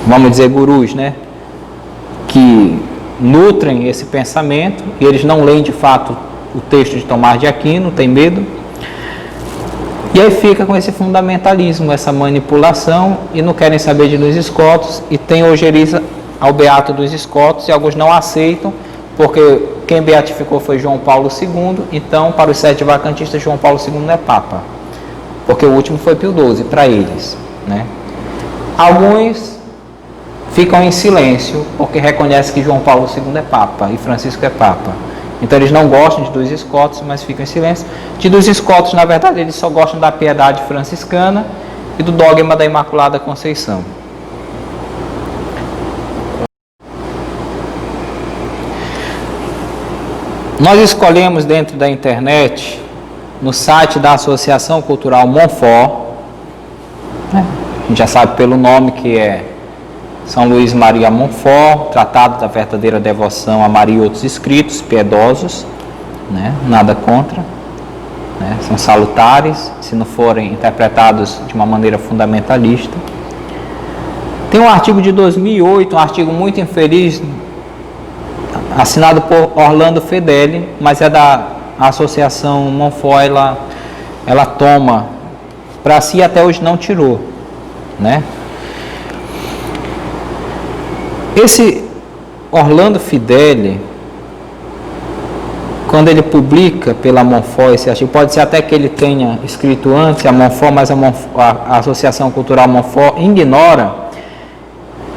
vamos dizer gurus, né, que nutrem esse pensamento, e eles não leem de fato o texto de Tomás de Aquino, tem medo, e aí fica com esse fundamentalismo, essa manipulação, e não querem saber de Duns Scotus, e tem ojeriza ao beato Duns Scotus, e alguns não aceitam, porque quem beatificou foi João Paulo II, então para os sede-vacantistas João Paulo II não é Papa, porque o último foi Pio XII, para eles, né? Alguns ficam em silêncio, porque reconhecem que João Paulo II é Papa, e Francisco é Papa, Então eles não gostam de dos escotos, mas ficam em silêncio. De dos escotos, na verdade, eles só gostam da piedade franciscana e do dogma da Imaculada Conceição. Nós escolhemos dentro da internet, no site da Associação Cultural Montfort, a gente já sabe pelo nome que é São Luís Maria Montfort, Tratado da Verdadeira Devoção a Maria e outros escritos piedosos, né? Nada contra, né? São salutares, se não forem interpretados de uma maneira fundamentalista. Tem um artigo de 2008, um artigo muito infeliz, assinado por Orlando Fedeli, mas é da Associação Montfort, ela toma para si, até hoje não tirou, né? Esse Orlando Fedeli, quando ele publica pela Montfort esse artigo, pode ser até que ele tenha escrito antes a Montfort, mas a Associação Cultural Montfort ignora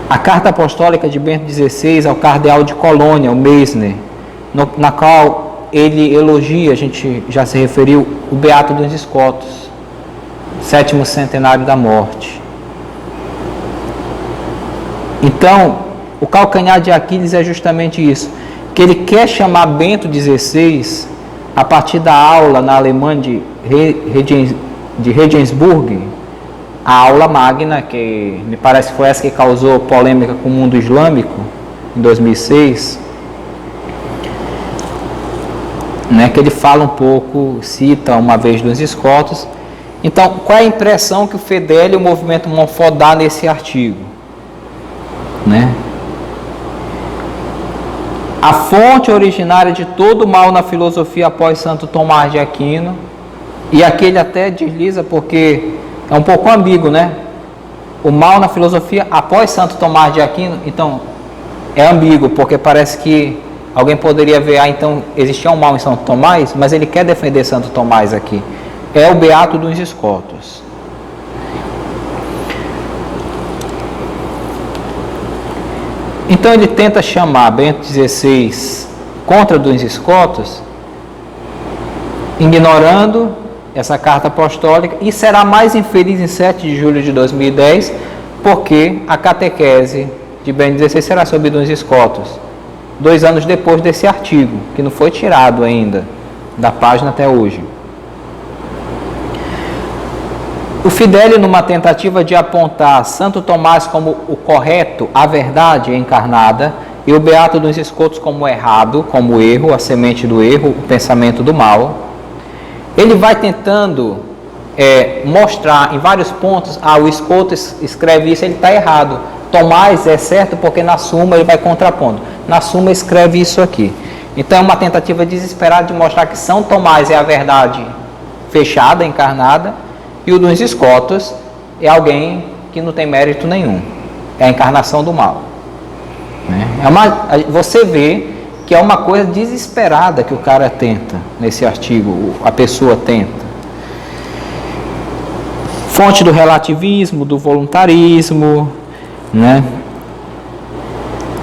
a carta apostólica de Bento XVI ao cardeal de Colônia, o Meissner, na qual ele elogia, a gente já se referiu, o Beato dos Escotos, 7º centenário da morte. Então, o calcanhar de Aquiles é justamente isso, que ele quer chamar Bento XVI, a partir da aula na Alemanha de Regensburg, a aula magna, que me parece que foi essa que causou polêmica com o mundo islâmico, em 2006, né, que ele fala um pouco, cita uma vez dos escotos. Então, qual é a impressão que o Fedeli e o movimento Montfort dá nesse artigo? Né? A fonte originária de todo o mal na filosofia após Santo Tomás de Aquino, e aqui ele até desliza porque é um pouco ambíguo, né? O mal na filosofia após Santo Tomás de Aquino, então é ambíguo, porque parece que alguém poderia ver, então existia um mal em Santo Tomás, mas ele quer defender Santo Tomás aqui. É o Beato dos Escotos. Então ele tenta chamar Bento XVI contra dos Escotos, ignorando essa carta apostólica, e será mais infeliz em 7 de julho de 2010, porque a catequese de Bento XVI será sobre dos Escotos, 2 anos depois desse artigo, que não foi tirado ainda da página até hoje. O Fedeli, numa tentativa de apontar Santo Tomás como o correto, a verdade encarnada, e o Beato dos Escotos como o errado, como o erro, a semente do erro, o pensamento do mal, ele vai tentando mostrar em vários pontos, o Escoto escreve isso, ele está errado. Tomás é certo porque na Suma ele vai contrapondo. Na Suma escreve isso aqui. Então é uma tentativa desesperada de mostrar que São Tomás é a verdade fechada, encarnada, e o dos Escotos é alguém que não tem mérito nenhum. É a encarnação do mal. Você vê que é uma coisa desesperada que o cara tenta nesse artigo, a pessoa tenta. Fonte do relativismo, do voluntarismo, né?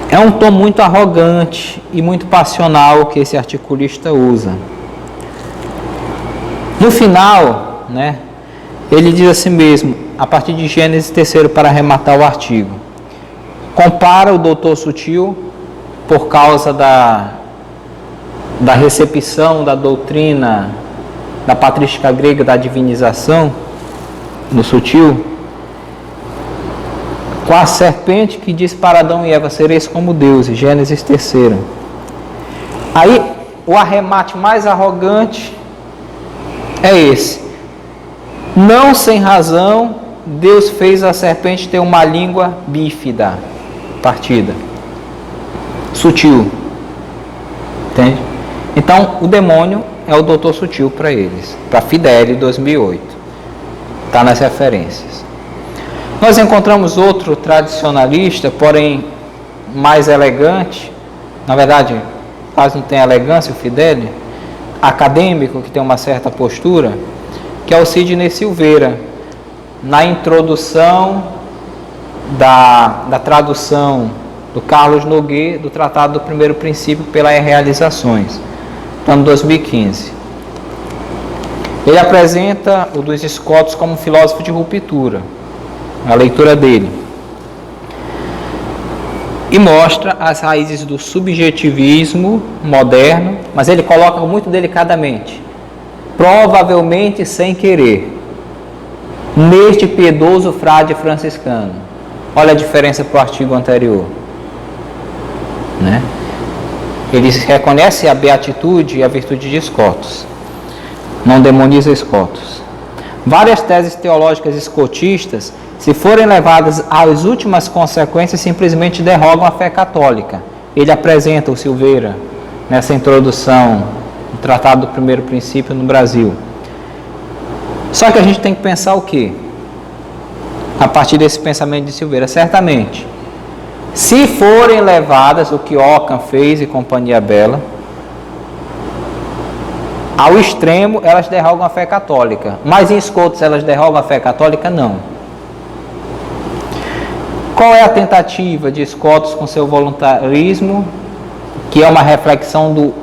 É um tom muito arrogante e muito passional que esse articulista usa. No final, né, ele diz assim mesmo, a partir de Gênesis 3, para arrematar o artigo. Compara o doutor Sutil, por causa da recepção da doutrina da patrística grega da divinização, no Sutil, com a serpente que diz para Adão e Eva, sereis como deuses, Gênesis 3. Aí, o arremate mais arrogante é esse. Não sem razão, Deus fez a serpente ter uma língua bífida, partida. Sutil. Entende? Então, o demônio é o doutor Sutil para eles, para Fedeli 2008. Está nas referências. Nós encontramos outro tradicionalista, porém mais elegante, na verdade, quase não tem elegância o Fedeli, acadêmico, que tem uma certa postura, que é o Sidney Silveira, na introdução da tradução do Carlos Noguet, do Tratado do Primeiro Princípio pelas Realizações. ano 2015. Ele apresenta o Duns Scotus como um filósofo de ruptura, a leitura dele, e mostra as raízes do subjetivismo moderno, mas ele coloca muito delicadamente, provavelmente sem querer, neste piedoso frade franciscano. Olha a diferença para o artigo anterior, né? Ele reconhece a beatitude e a virtude de Scotus, não demoniza Scotus. Várias teses teológicas escotistas, se forem levadas às últimas consequências, simplesmente derrogam a fé católica. Ele apresenta, o Silveira, nessa introdução do Tratado do Primeiro Princípio no Brasil. Só que a gente tem que pensar o quê? A partir desse pensamento de Silveira, certamente, se forem levadas, o que Ockham fez e Companhia Bela, ao extremo, elas derrogam a fé católica. Mas em Scotus elas derrogam a fé católica? Não. Qual é a tentativa de Scotus com seu voluntarismo, que é uma reflexão do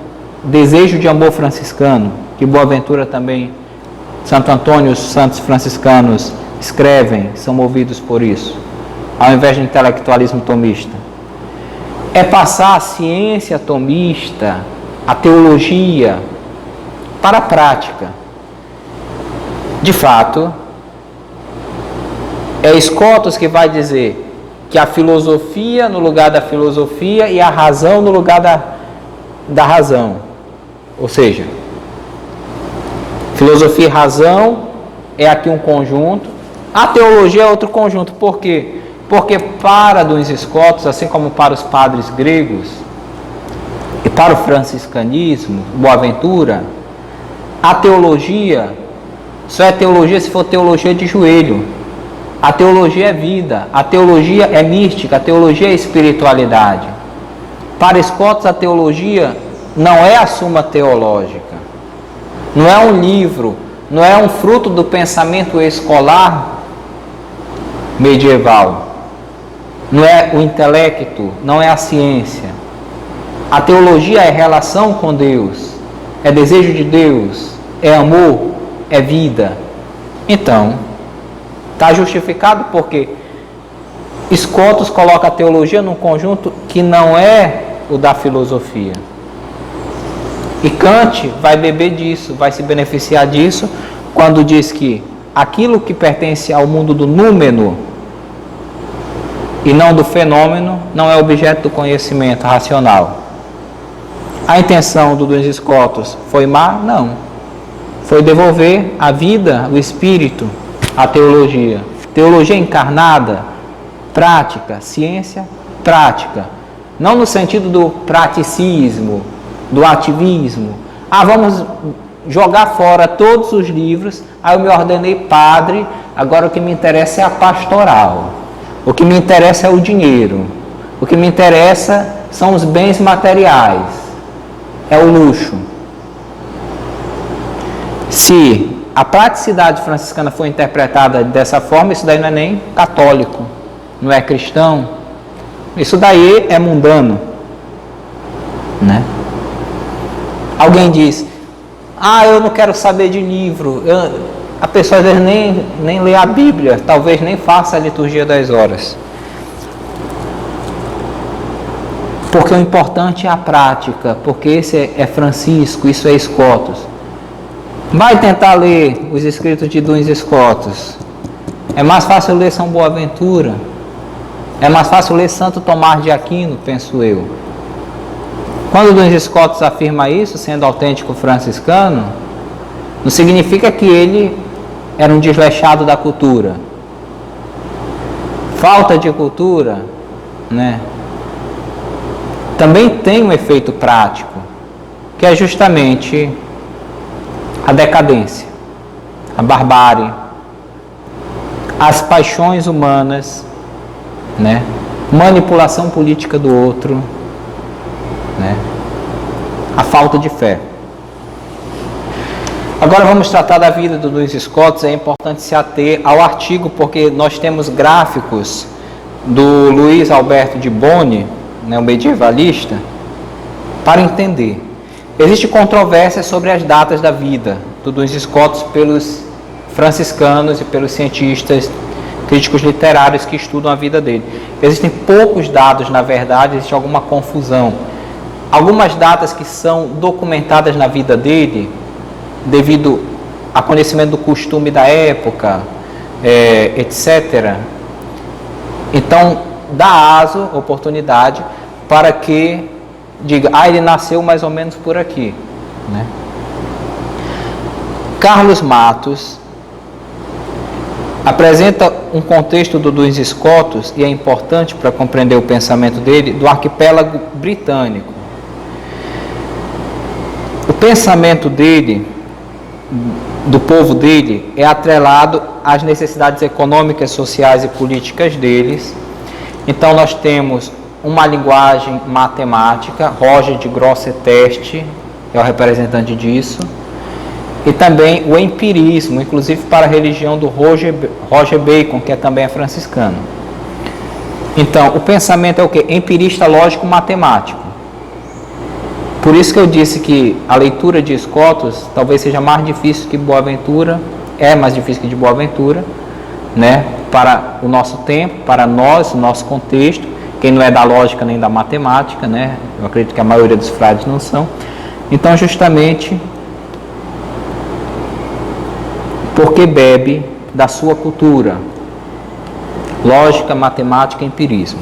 desejo de amor franciscano, que Boaventura também, Santo Antônio, os santos franciscanos escrevem, são movidos por isso, ao invés de intelectualismo tomista? É passar a ciência tomista, a teologia, para a prática. De fato, é Scotus que vai dizer que a filosofia no lugar da filosofia e a razão no lugar da razão. Ou seja, filosofia e razão é aqui um conjunto, a teologia é outro conjunto. Por quê? Porque para Duns Scotus, assim como para os padres gregos e para o franciscanismo, Boaventura, a teologia só é teologia se for teologia de joelho. A teologia é vida, a teologia é mística, a teologia é espiritualidade. Para Scotus, a teologia não é a suma teológica, não é um livro, não é um fruto do pensamento escolar medieval, não é o intelecto, não é a ciência. A teologia é relação com Deus, é desejo de Deus, é amor, é vida. Então, está justificado porque Scotus coloca a teologia num conjunto que não é o da filosofia. E Kant vai beber disso, vai se beneficiar disso, quando diz que aquilo que pertence ao mundo do númeno e não do fenômeno não é objeto do conhecimento racional. A intenção do Duns Scotus foi má? Não. Foi devolver a vida, o espírito, à teologia. Teologia encarnada, prática, ciência prática. Não no sentido do praticismo, do ativismo. Vamos jogar fora todos os livros, aí eu me ordenei padre, agora o que me interessa é a pastoral. O que me interessa é o dinheiro. O que me interessa são os bens materiais. É o luxo. Se a praticidade franciscana foi interpretada dessa forma, isso daí não é nem católico, não é cristão. Isso daí é mundano, né? Alguém diz, eu não quero saber de livro. A pessoa às vezes nem lê a Bíblia, talvez nem faça a liturgia das horas. Porque o importante é a prática, porque esse é Francisco, isso é Scotus. Vai tentar ler os escritos de Duns Scotus. É mais fácil ler São Boaventura. É mais fácil ler Santo Tomás de Aquino, penso eu. Quando Duns Scotus afirma isso, sendo autêntico franciscano, não significa que ele era um desleixado da cultura. Falta de cultura, né, também tem um efeito prático, que é justamente a decadência, a barbárie, as paixões humanas, né, manipulação política do outro, né, a falta de fé. Agora vamos tratar da vida do Duns Scotus. É importante se ater ao artigo, porque nós temos gráficos do Luiz Alberto de Boni, né, um medievalista, para entender. Existe controvérsia sobre as datas da vida do Duns Scotus pelos franciscanos e pelos cientistas críticos literários que estudam a vida dele. Existem poucos dados, na verdade, existe alguma confusão. Algumas datas que são documentadas na vida dele, devido a conhecimento do costume da época, etc. Então, dá aso, oportunidade, para que diga, ele nasceu mais ou menos por aqui, né? Carlos Matos apresenta um contexto do Duns Scotus, e é importante para compreender o pensamento dele, do arquipélago britânico. O pensamento dele, do povo dele, é atrelado às necessidades econômicas, sociais e políticas deles. Então nós temos uma linguagem matemática, Roger de Grosseteste é o representante disso, e também o empirismo, inclusive para a religião do Roger Bacon, que também é franciscano. Então, o pensamento é o quê? Empirista, lógico, matemático. Por isso que eu disse que a leitura de Scotus talvez seja mais difícil que Boaventura, é mais difícil que de Boaventura, né? Para o nosso tempo, para nós, o nosso contexto, quem não é da lógica nem da matemática, né? Eu acredito que a maioria dos frades não são. Então, justamente porque bebe da sua cultura, lógica, matemática e empirismo.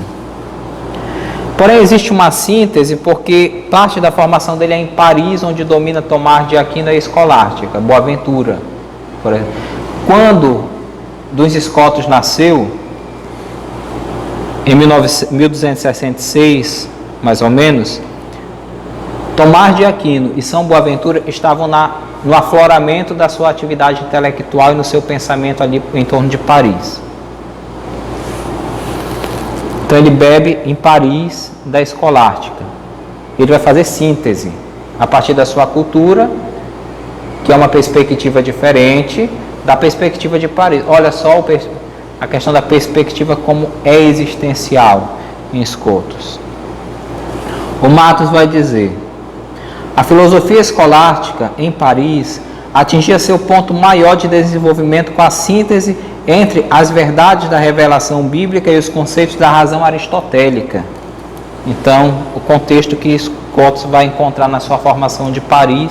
Porém, existe uma síntese, porque parte da formação dele é em Paris, onde domina Tomás de Aquino e a escolástica, Boaventura, por exemplo. Quando Duns Scotus nasceu, em 1266, mais ou menos, Tomás de Aquino e São Boaventura estavam no afloramento da sua atividade intelectual e no seu pensamento ali em torno de Paris. Então ele bebe em Paris da escolástica. Ele vai fazer síntese a partir da sua cultura, que é uma perspectiva diferente da perspectiva de Paris. Olha só a questão da perspectiva como é existencial em Scotus. O Matos vai dizer: a filosofia escolástica em Paris atingia seu ponto maior de desenvolvimento com a síntese entre as verdades da revelação bíblica e os conceitos da razão aristotélica. Então, o contexto que Scotus vai encontrar na sua formação de Paris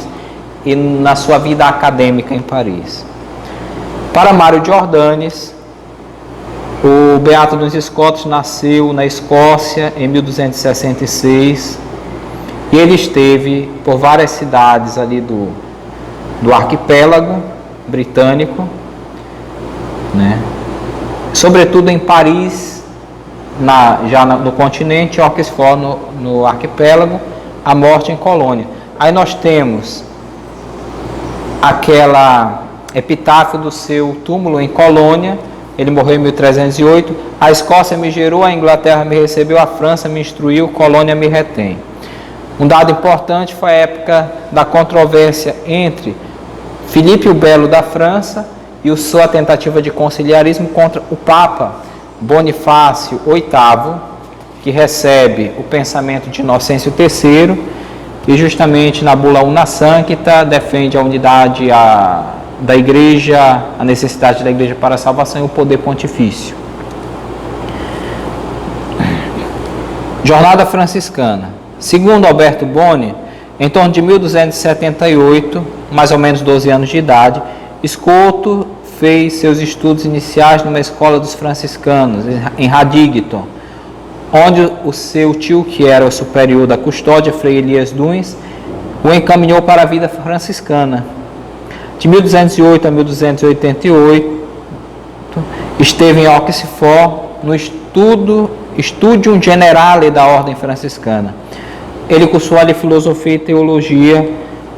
e na sua vida acadêmica em Paris. Para Mário Jordanes, o Beato Duns Scotus nasceu na Escócia em 1266 e ele esteve por várias cidades ali do arquipélago britânico, né? Sobretudo em Paris, já no continente, Oxford no arquipélago, a morte em Colônia. Aí nós temos aquela epitáfio do seu túmulo em Colônia. Ele morreu em 1308. A Escócia me gerou, a Inglaterra me recebeu, a França me instruiu, Colônia me retém. Um dado importante foi a época da controvérsia entre Filipe o Belo da França e sua tentativa de conciliarismo contra o Papa Bonifácio VIII, que recebe o pensamento de Inocêncio III e justamente na bula Una Sancta defende a unidade da Igreja, a necessidade da Igreja para a salvação e o poder pontifício. Jornada franciscana. Segundo Alberto Boni, em torno de 1278, mais ou menos 12 anos de idade, Scotus fez seus estudos iniciais numa escola dos franciscanos, em Radicton, onde o seu tio, que era o superior da custódia, Frei Elias Duns, o encaminhou para a vida franciscana. De 1208 a 1288, esteve em Oxford, no Studium Generale da Ordem Franciscana. Ele cursou ali filosofia e teologia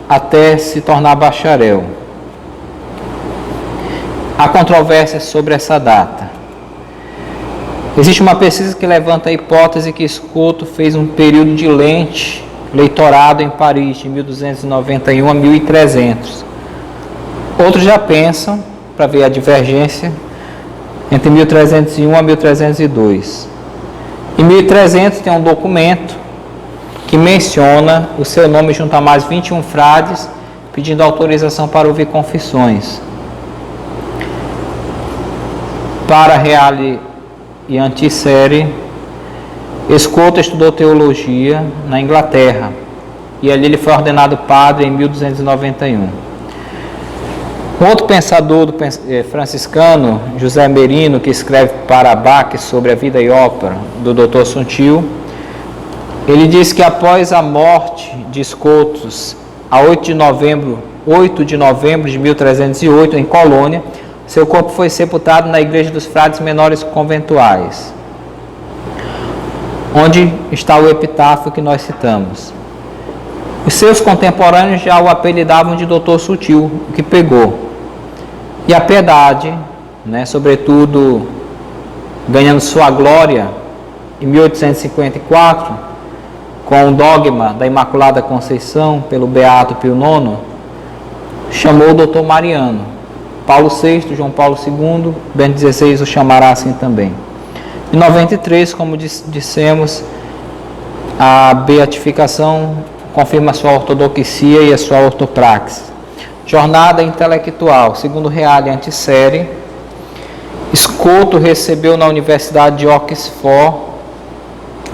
até se tornar bacharel. Há controvérsia sobre essa data. Existe uma pesquisa que levanta a hipótese que Scotus fez um período de leitorado em Paris, de 1291 a 1300. Outros já pensam, para ver a divergência, entre 1301 a 1302. Em 1300 tem um documento que menciona o seu nome junto a mais 21 frades, pedindo autorização para ouvir confissões. Para Reale e Antissérie, Scoto estudou teologia na Inglaterra e ali ele foi ordenado padre em 1291. Um outro pensador franciscano, José Merino, que escreve para Baques sobre a vida e ópera do Dr. Suntil, ele diz que após a morte de Scotus, a 8 de novembro de 1308, em Colônia, seu corpo foi sepultado na Igreja dos Frades Menores Conventuais, onde está o epitáfio que nós citamos. Os seus contemporâneos já o apelidavam de Doutor Sutil, o que pegou. E a piedade, sobretudo ganhando sua glória em 1854, com o dogma da Imaculada Conceição pelo Beato Pio IX, chamou o Doutor Mariano. Paulo VI, João Paulo II, Bento XVI o chamará assim também. Em 93, como dissemos, a beatificação confirma a sua ortodoxia e a sua ortopraxis. Jornada intelectual, segundo Reale e Antissérie, Scoto recebeu na Universidade de Oxford,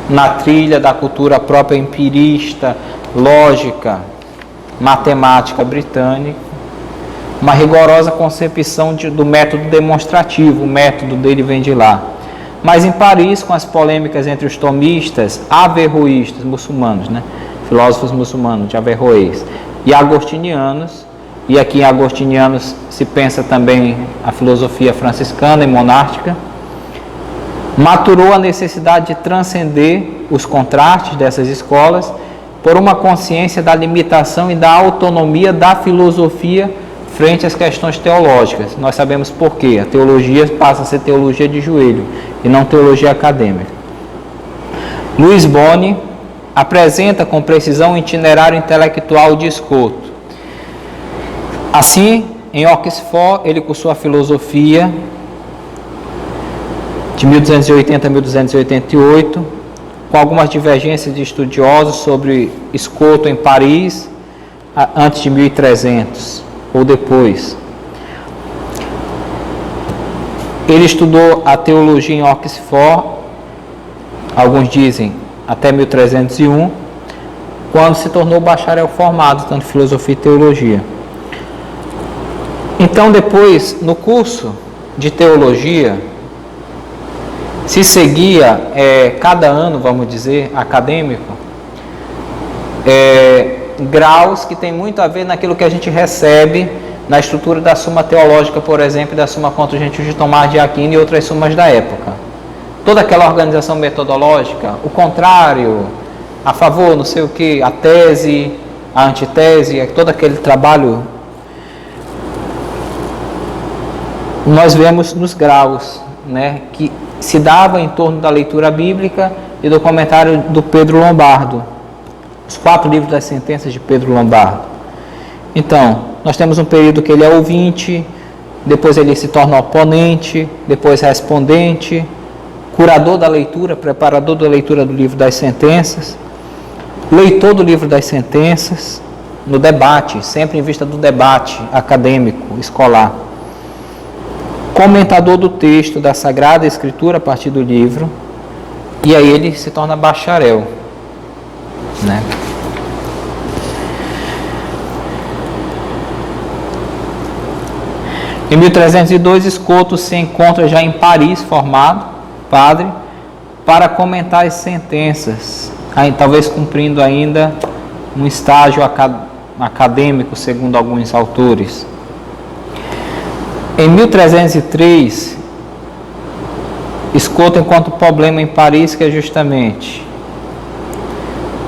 na trilha da cultura própria empirista, lógica, matemática britânica, uma rigorosa concepção do método demonstrativo, o método dele vem de lá. Mas em Paris, com as polêmicas entre os tomistas, averroístas, muçulmanos, filósofos muçulmanos de Averroés, e agostinianos, e aqui em agostinianos se pensa também a filosofia franciscana e monástica, maturou a necessidade de transcender os contrastes dessas escolas por uma consciência da limitação e da autonomia da filosofia frente às questões teológicas. Nós sabemos por quê. A teologia passa a ser teologia de joelho e não teologia acadêmica. Luiz Boni apresenta com precisão o itinerário intelectual de Scoto. Assim, em Oxford, ele cursou a filosofia de 1280 a 1288, com algumas divergências de estudiosos sobre Scoto em Paris, antes de 1300 ou depois. Ele estudou a teologia em Oxford, alguns dizem até 1301, quando se tornou bacharel formado, tanto em filosofia e teologia. Então, depois, no curso de teologia, se seguia, cada ano, vamos dizer, acadêmico, graus que tem muito a ver naquilo que a gente recebe na estrutura da Suma Teológica, por exemplo, da Suma contra o Gentil de Tomás de Aquino e outras sumas da época. Toda aquela organização metodológica, o contrário, a favor, não sei o que, a tese, a antitese, todo aquele trabalho, nós vemos nos graus, que se dava em torno da leitura bíblica e do comentário do Pedro Lombardo, os 4 livros das sentenças de Pedro Lombardo. Então, nós temos um período que ele é ouvinte, depois ele se torna oponente, depois respondente, curador da leitura, preparador da leitura do livro das sentenças, leitor do livro das sentenças, no debate, sempre em vista do debate acadêmico, escolar, comentador do texto da Sagrada Escritura a partir do livro, e aí ele se torna bacharel. Em 1302, Scoto se encontra já em Paris, formado, padre, para comentar as sentenças, talvez cumprindo ainda um estágio acadêmico, segundo alguns autores. Em 1303, Scoto encontra um problema em Paris, que é justamente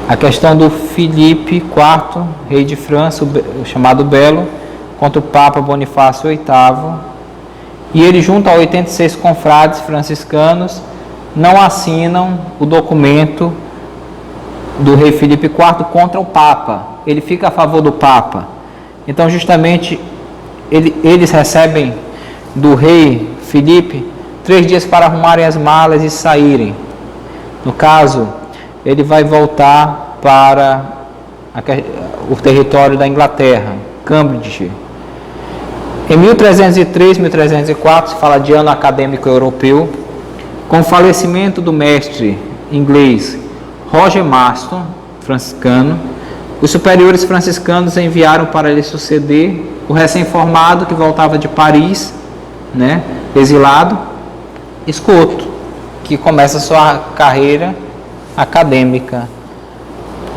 a questão do Filipe IV, rei de França, o chamado Belo, contra o Papa Bonifácio VIII, e ele, junto a 86 confrades franciscanos, não assinam o documento do rei Filipe IV contra o Papa. Ele fica a favor do Papa. Então, justamente, eles recebem do rei Filipe 3 dias para arrumarem as malas e saírem. No caso, ele vai voltar para o território da Inglaterra, Cambridge. Em 1303, 1304, se fala de ano acadêmico europeu. Com o falecimento do mestre inglês Roger Marston, franciscano, os superiores franciscanos enviaram para lhe suceder o recém-formado que voltava de Paris, né, exilado, Scoto, que começa sua carreira acadêmica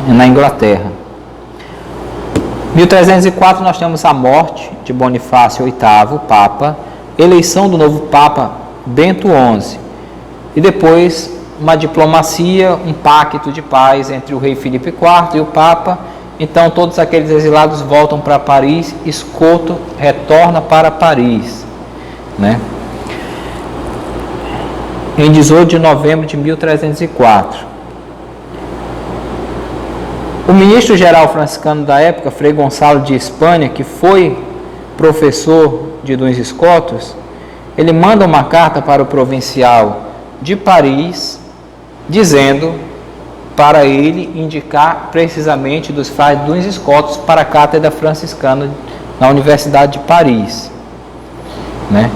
na Inglaterra. Em 1304 nós temos a morte de Bonifácio VIII, Papa, eleição do novo Papa Bento XI, e depois uma diplomacia, um pacto de paz entre o rei Filipe IV e o Papa. Então todos aqueles exilados voltam para Paris, Scoto retorna para Paris, né? Em 18 de novembro de 1304. O ministro-geral franciscano da época, Frei Gonçalo de Espanha, que foi professor de Duns Scotus, ele manda uma carta para o provincial de Paris, dizendo para ele indicar precisamente dos frades Duns Scotus para a cátedra franciscana na Universidade de Paris, né?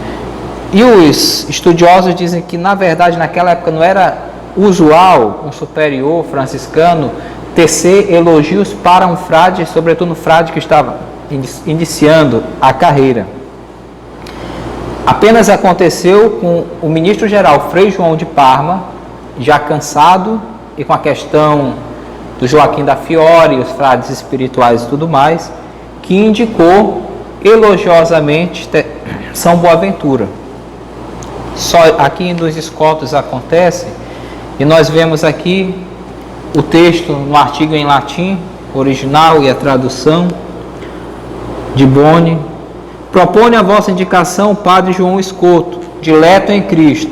E os estudiosos dizem que, na verdade, naquela época não era usual um superior franciscano tecer elogios para um frade, sobretudo um frade que estava iniciando a carreira. Apenas aconteceu com o ministro-geral Frei João de Parma, já cansado e com a questão do Joaquim da Fiore, os frades espirituais e tudo mais, que indicou elogiosamente São Boaventura. Só aqui nos Scotus acontece, e nós vemos aqui o texto no artigo em latim, original e a tradução de Boni. Propõe a vossa indicação o padre João Scoto, dileto em Cristo,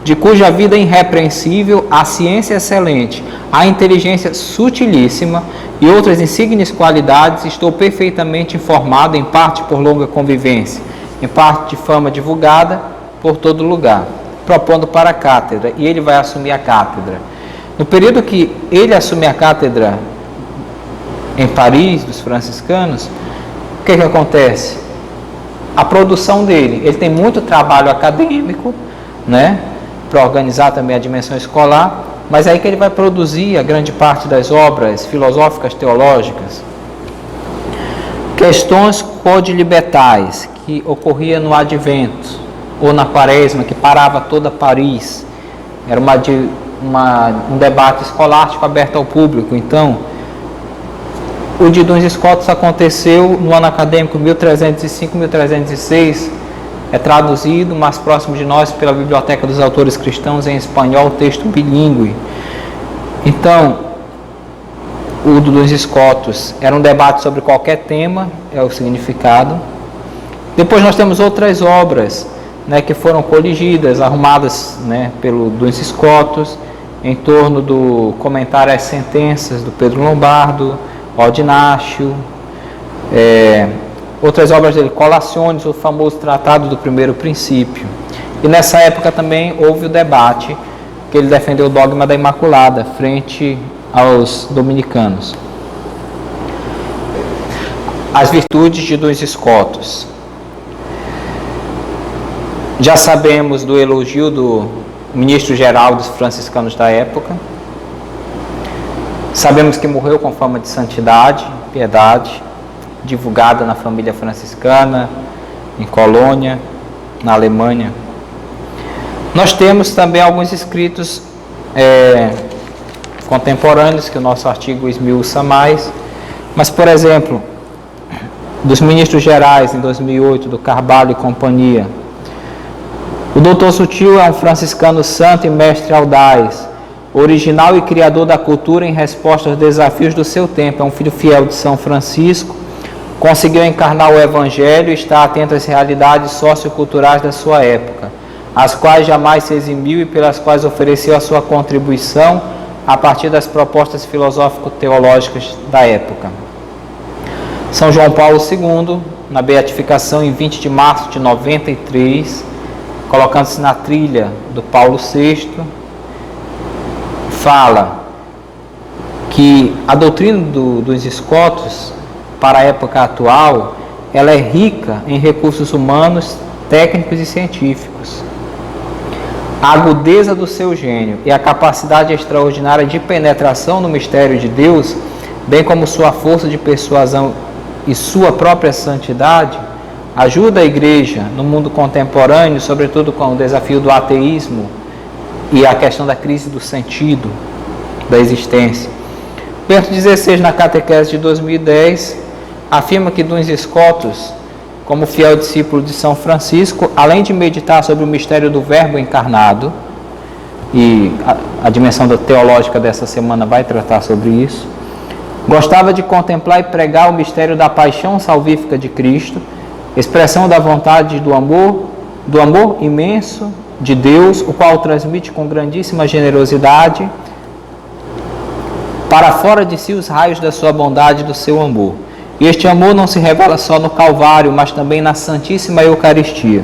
de cuja vida irrepreensível, a ciência excelente, a inteligência sutilíssima e outras insígnias qualidades, estou perfeitamente informado, em parte por longa convivência, em parte de fama divulgada por todo lugar, propondo para a cátedra, e ele vai assumir a cátedra. No período que ele assume a cátedra em Paris, dos franciscanos, o que acontece? A produção dele, ele tem muito trabalho acadêmico, né, para organizar também a dimensão escolar, mas é aí que ele vai produzir a grande parte das obras filosóficas teológicas. Questões codilibetais, que ocorria no Advento, ou na Quaresma, que parava toda Paris. Era um debate escolástico aberto ao público. Então, o de Duns Scotus aconteceu no ano acadêmico 1305-1306, é traduzido mais próximo de nós pela Biblioteca dos Autores Cristãos em espanhol, texto bilíngue. Então, o do Duns Scotus era um debate sobre qualquer tema, é o significado. Depois nós temos outras obras, né, que foram coligidas, arrumadas, né, pelo Duns Scotus, em torno do comentário às sentenças do Pedro Lombardo, Ordinácio, outras obras dele, Colaciones, o famoso Tratado do Primeiro Princípio. E nessa época também houve o debate que ele defendeu o dogma da Imaculada frente aos dominicanos. As virtudes de Duns Scotus. Já sabemos do elogio do ministro-geral dos franciscanos da época. Sabemos que morreu com fama de santidade, piedade, divulgada na família franciscana, em Colônia, na Alemanha. Nós temos também alguns escritos contemporâneos que o nosso artigo esmiuça mais, mas, por exemplo, dos ministros gerais em 2008, do Carvalho e companhia. O doutor Sutil é um franciscano santo e mestre audaz, original e criador da cultura em resposta aos desafios do seu tempo. É um filho fiel de São Francisco, conseguiu encarnar o Evangelho e está atento às realidades socioculturais da sua época, as quais jamais se eximiu e pelas quais ofereceu a sua contribuição a partir das propostas filosófico-teológicas da época. São João Paulo II, na beatificação em 20 de março de 93, colocando-se na trilha do Paulo VI, fala que a doutrina dos escotos, para a época atual, ela é rica em recursos humanos, técnicos e científicos. A agudeza do seu gênio e a capacidade extraordinária de penetração no mistério de Deus, bem como sua força de persuasão e sua própria santidade, ajuda a Igreja no mundo contemporâneo, sobretudo com o desafio do ateísmo e a questão da crise do sentido da existência. Bento XVI, na catequese de 2010, afirma que Duns Scotus, como fiel discípulo de São Francisco, além de meditar sobre o mistério do Verbo encarnado, e a dimensão teológica dessa semana vai tratar sobre isso, gostava de contemplar e pregar o mistério da paixão salvífica de Cristo, expressão da vontade do amor imenso de Deus, o qual transmite com grandíssima generosidade para fora de si os raios da sua bondade e do seu amor. E este amor não se revela só no Calvário, mas também na Santíssima Eucaristia,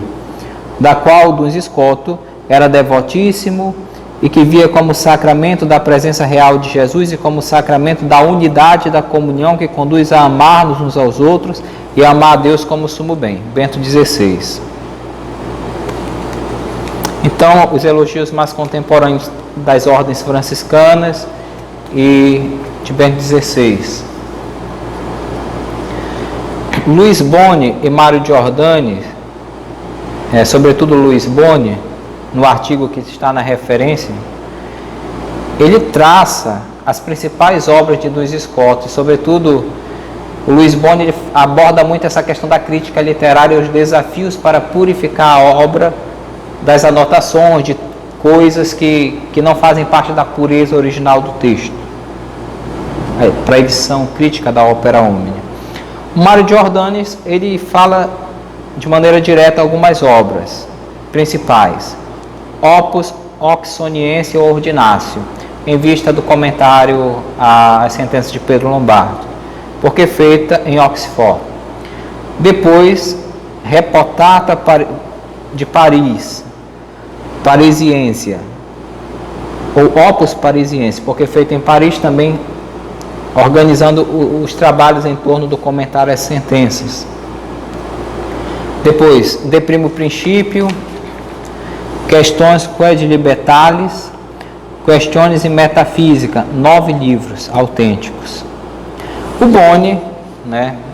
da qual Duns Scotus era devotíssimo e que via como sacramento da presença real de Jesus e como sacramento da unidade da comunhão que conduz a amar-nos uns aos outros e a amar a Deus como sumo bem. Bento XVI. Então, os elogios mais contemporâneos das ordens franciscanas e de Bento XVI. Luiz Boni e Mário Giordani, sobretudo Luiz Boni, no artigo que está na referência, ele traça as principais obras de Duns Scotus, sobretudo o Luiz Boni ele aborda muito essa questão da crítica literária e os desafios para purificar a obra das anotações, de coisas que não fazem parte da pureza original do texto, para a edição crítica da Opera Omnia. O Mário Giordani, ele fala de maneira direta algumas obras principais. Opus Oxoniense ou Ordinácio, em vista do comentário às sentenças de Pedro Lombardo, porque feita em Oxford. Depois, Repotata de Paris, Parisiensia, ou Opus Parisiense, porque feita em Paris também, organizando os trabalhos em torno do comentário às sentenças. Depois, De Primo Principio, Questões Quod Libertalis, Questões em Metafísica, 9 livros autênticos. O Boni,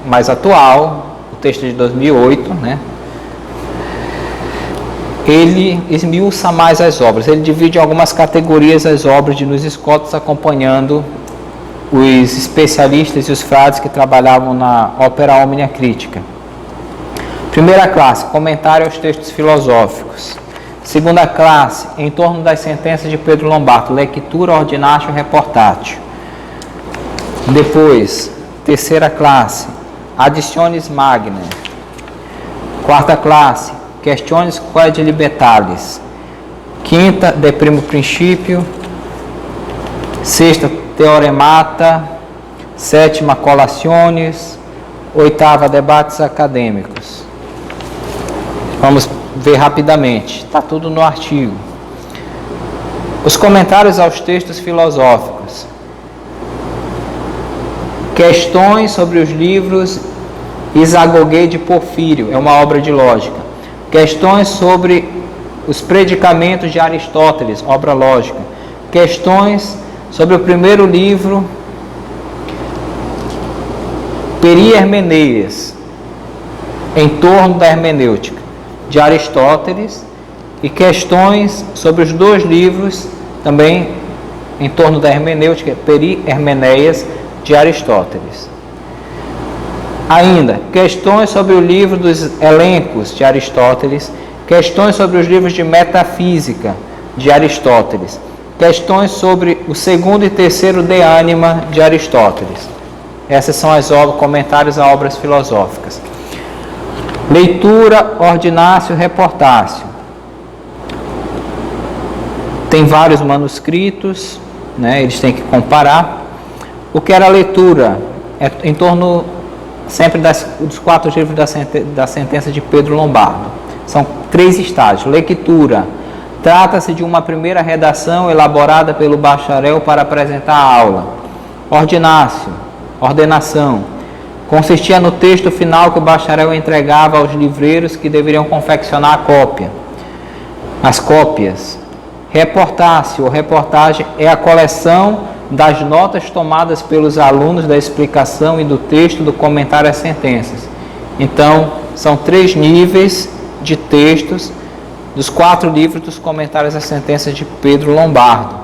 mais atual, o texto de 2008, ele esmiuça mais as obras, ele divide em algumas categorias as obras de Duns Scotus, acompanhando os especialistas e os frades que trabalhavam na Opera Omnia Crítica. Primeira classe, comentário aos textos filosóficos. Segunda classe, em torno das sentenças de Pedro Lombardo, Lectura Ordinatio Reportatio. Depois, terceira classe, Additiones Magnae. Quarta classe, Questões Quod Libertalis. Quinta, De Primo Principio. Sexta, Theoremata. Sétima, Colaciones. Oitava, Debates Acadêmicos. Vamos ver rapidamente, está tudo no artigo. Os comentários aos textos filosóficos. Questões sobre os livros Isagoguei de Porfírio, é uma obra de lógica. Questões sobre os predicamentos de Aristóteles, obra lógica. Questões sobre o primeiro livro Peri Hermeneias, em torno da hermenêutica, de Aristóteles, e questões sobre os 2 livros também em torno da hermenêutica, Peri Hermeneias, de Aristóteles. Ainda, questões sobre o livro dos elencos de Aristóteles, questões sobre os livros de metafísica de Aristóteles, questões sobre o segundo e terceiro de Anima de Aristóteles. Essas são as obras, comentários a obras filosóficas. Leitura Ordinatio Reportatio. Tem vários manuscritos, eles têm que comparar. O que era a leitura? É em torno sempre dos 4 livros da sentença de Pedro Lombardo. São 3 estágios. Leitura. Trata-se de uma primeira redação elaborada pelo bacharel para apresentar a aula. Ordenação. Consistia no texto final que o bacharel entregava aos livreiros que deveriam confeccionar as cópias. Reportácio ou reportagem é a coleção das notas tomadas pelos alunos da explicação e do texto do comentário às sentenças. Então, são 3 níveis de textos dos 4 livros dos comentários às sentenças de Pedro Lombardo.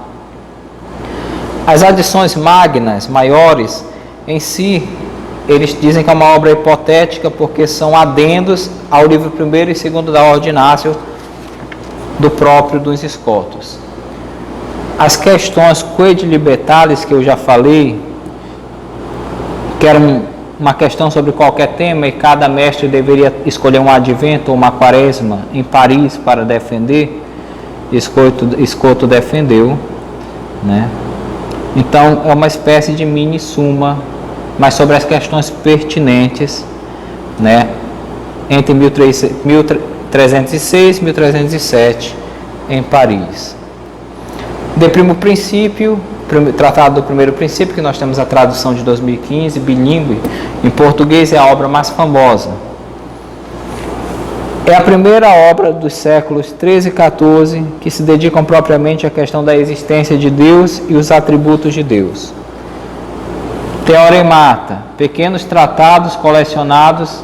As adições magnas, maiores, em si, eles dizem que é uma obra hipotética porque são adendos ao livro 1º e 2º da Ordinácio do próprio Duns Scotus. As questões quid libertalis que eu já falei, que era uma questão sobre qualquer tema e cada mestre deveria escolher um advento ou uma quaresma em Paris para defender, Scoto defendeu, né? Então é uma espécie de mini suma, mas sobre as questões pertinentes, né? Entre 1306 e 1307 em Paris. De primo princípio, tratado do primeiro princípio, que nós temos a tradução de 2015, bilíngue, em português é a obra mais famosa. É a primeira obra dos séculos 13 e 14 que se dedicam propriamente à questão da existência de Deus e os atributos de Deus. Teoremata, pequenos tratados colecionados,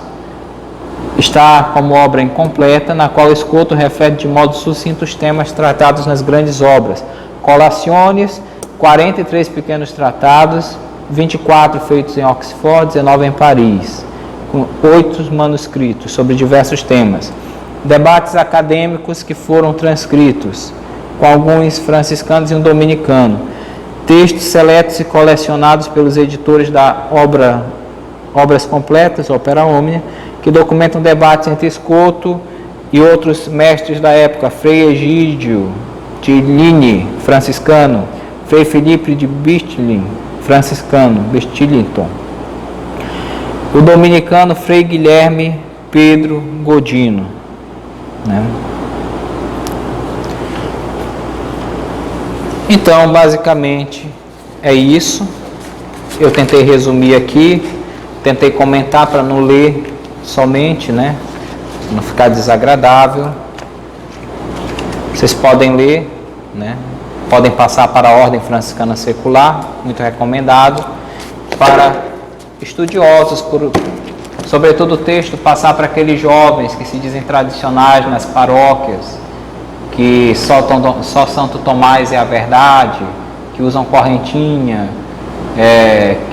está como obra incompleta, na qual Scoto refere de modo sucinto os temas tratados nas grandes obras. Colaciones, 43 pequenos tratados, 24 feitos em Oxford, 19 em Paris, com 8 manuscritos sobre diversos temas. Debates acadêmicos que foram transcritos, com alguns franciscanos e um dominicano. Textos seletos e colecionados pelos editores da Obras Completas, Opera Omnia, que documentam debates entre Scoto e outros mestres da época, Frei Egídio de Ligne, franciscano, Frei Felipe de Bistilin, franciscano, Bistilington, o dominicano Frei Guilherme Pedro Godino, né? Então, basicamente, é isso. Eu tentei resumir aqui, tentei comentar para não ler somente, né? Não ficar desagradável. Vocês podem ler, né? Podem passar para a Ordem Franciscana Secular, muito recomendado. Para estudiosos, sobretudo o texto, passar para aqueles jovens que se dizem tradicionais nas paróquias, que só Santo Tomás é a verdade, que usam correntinha,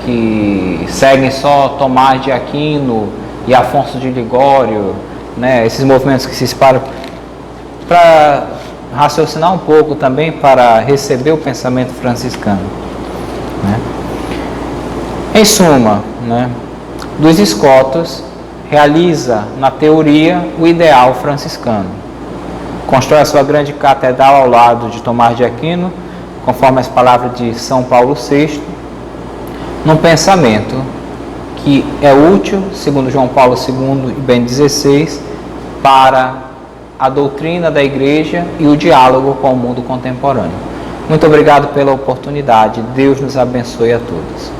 que seguem só Tomás de Aquino e Afonso de Ligório, né? Esses movimentos que se disparam, para raciocinar um pouco também, para receber o pensamento franciscano, né? Em suma, né, Duns Scotus realiza na teoria o ideal franciscano. Constrói a sua grande catedral ao lado de Tomás de Aquino, conforme as palavras de São Paulo VI, num pensamento que é útil, segundo João Paulo II e Bento XVI, para a doutrina da Igreja e o diálogo com o mundo contemporâneo. Muito obrigado pela oportunidade. Deus nos abençoe a todos.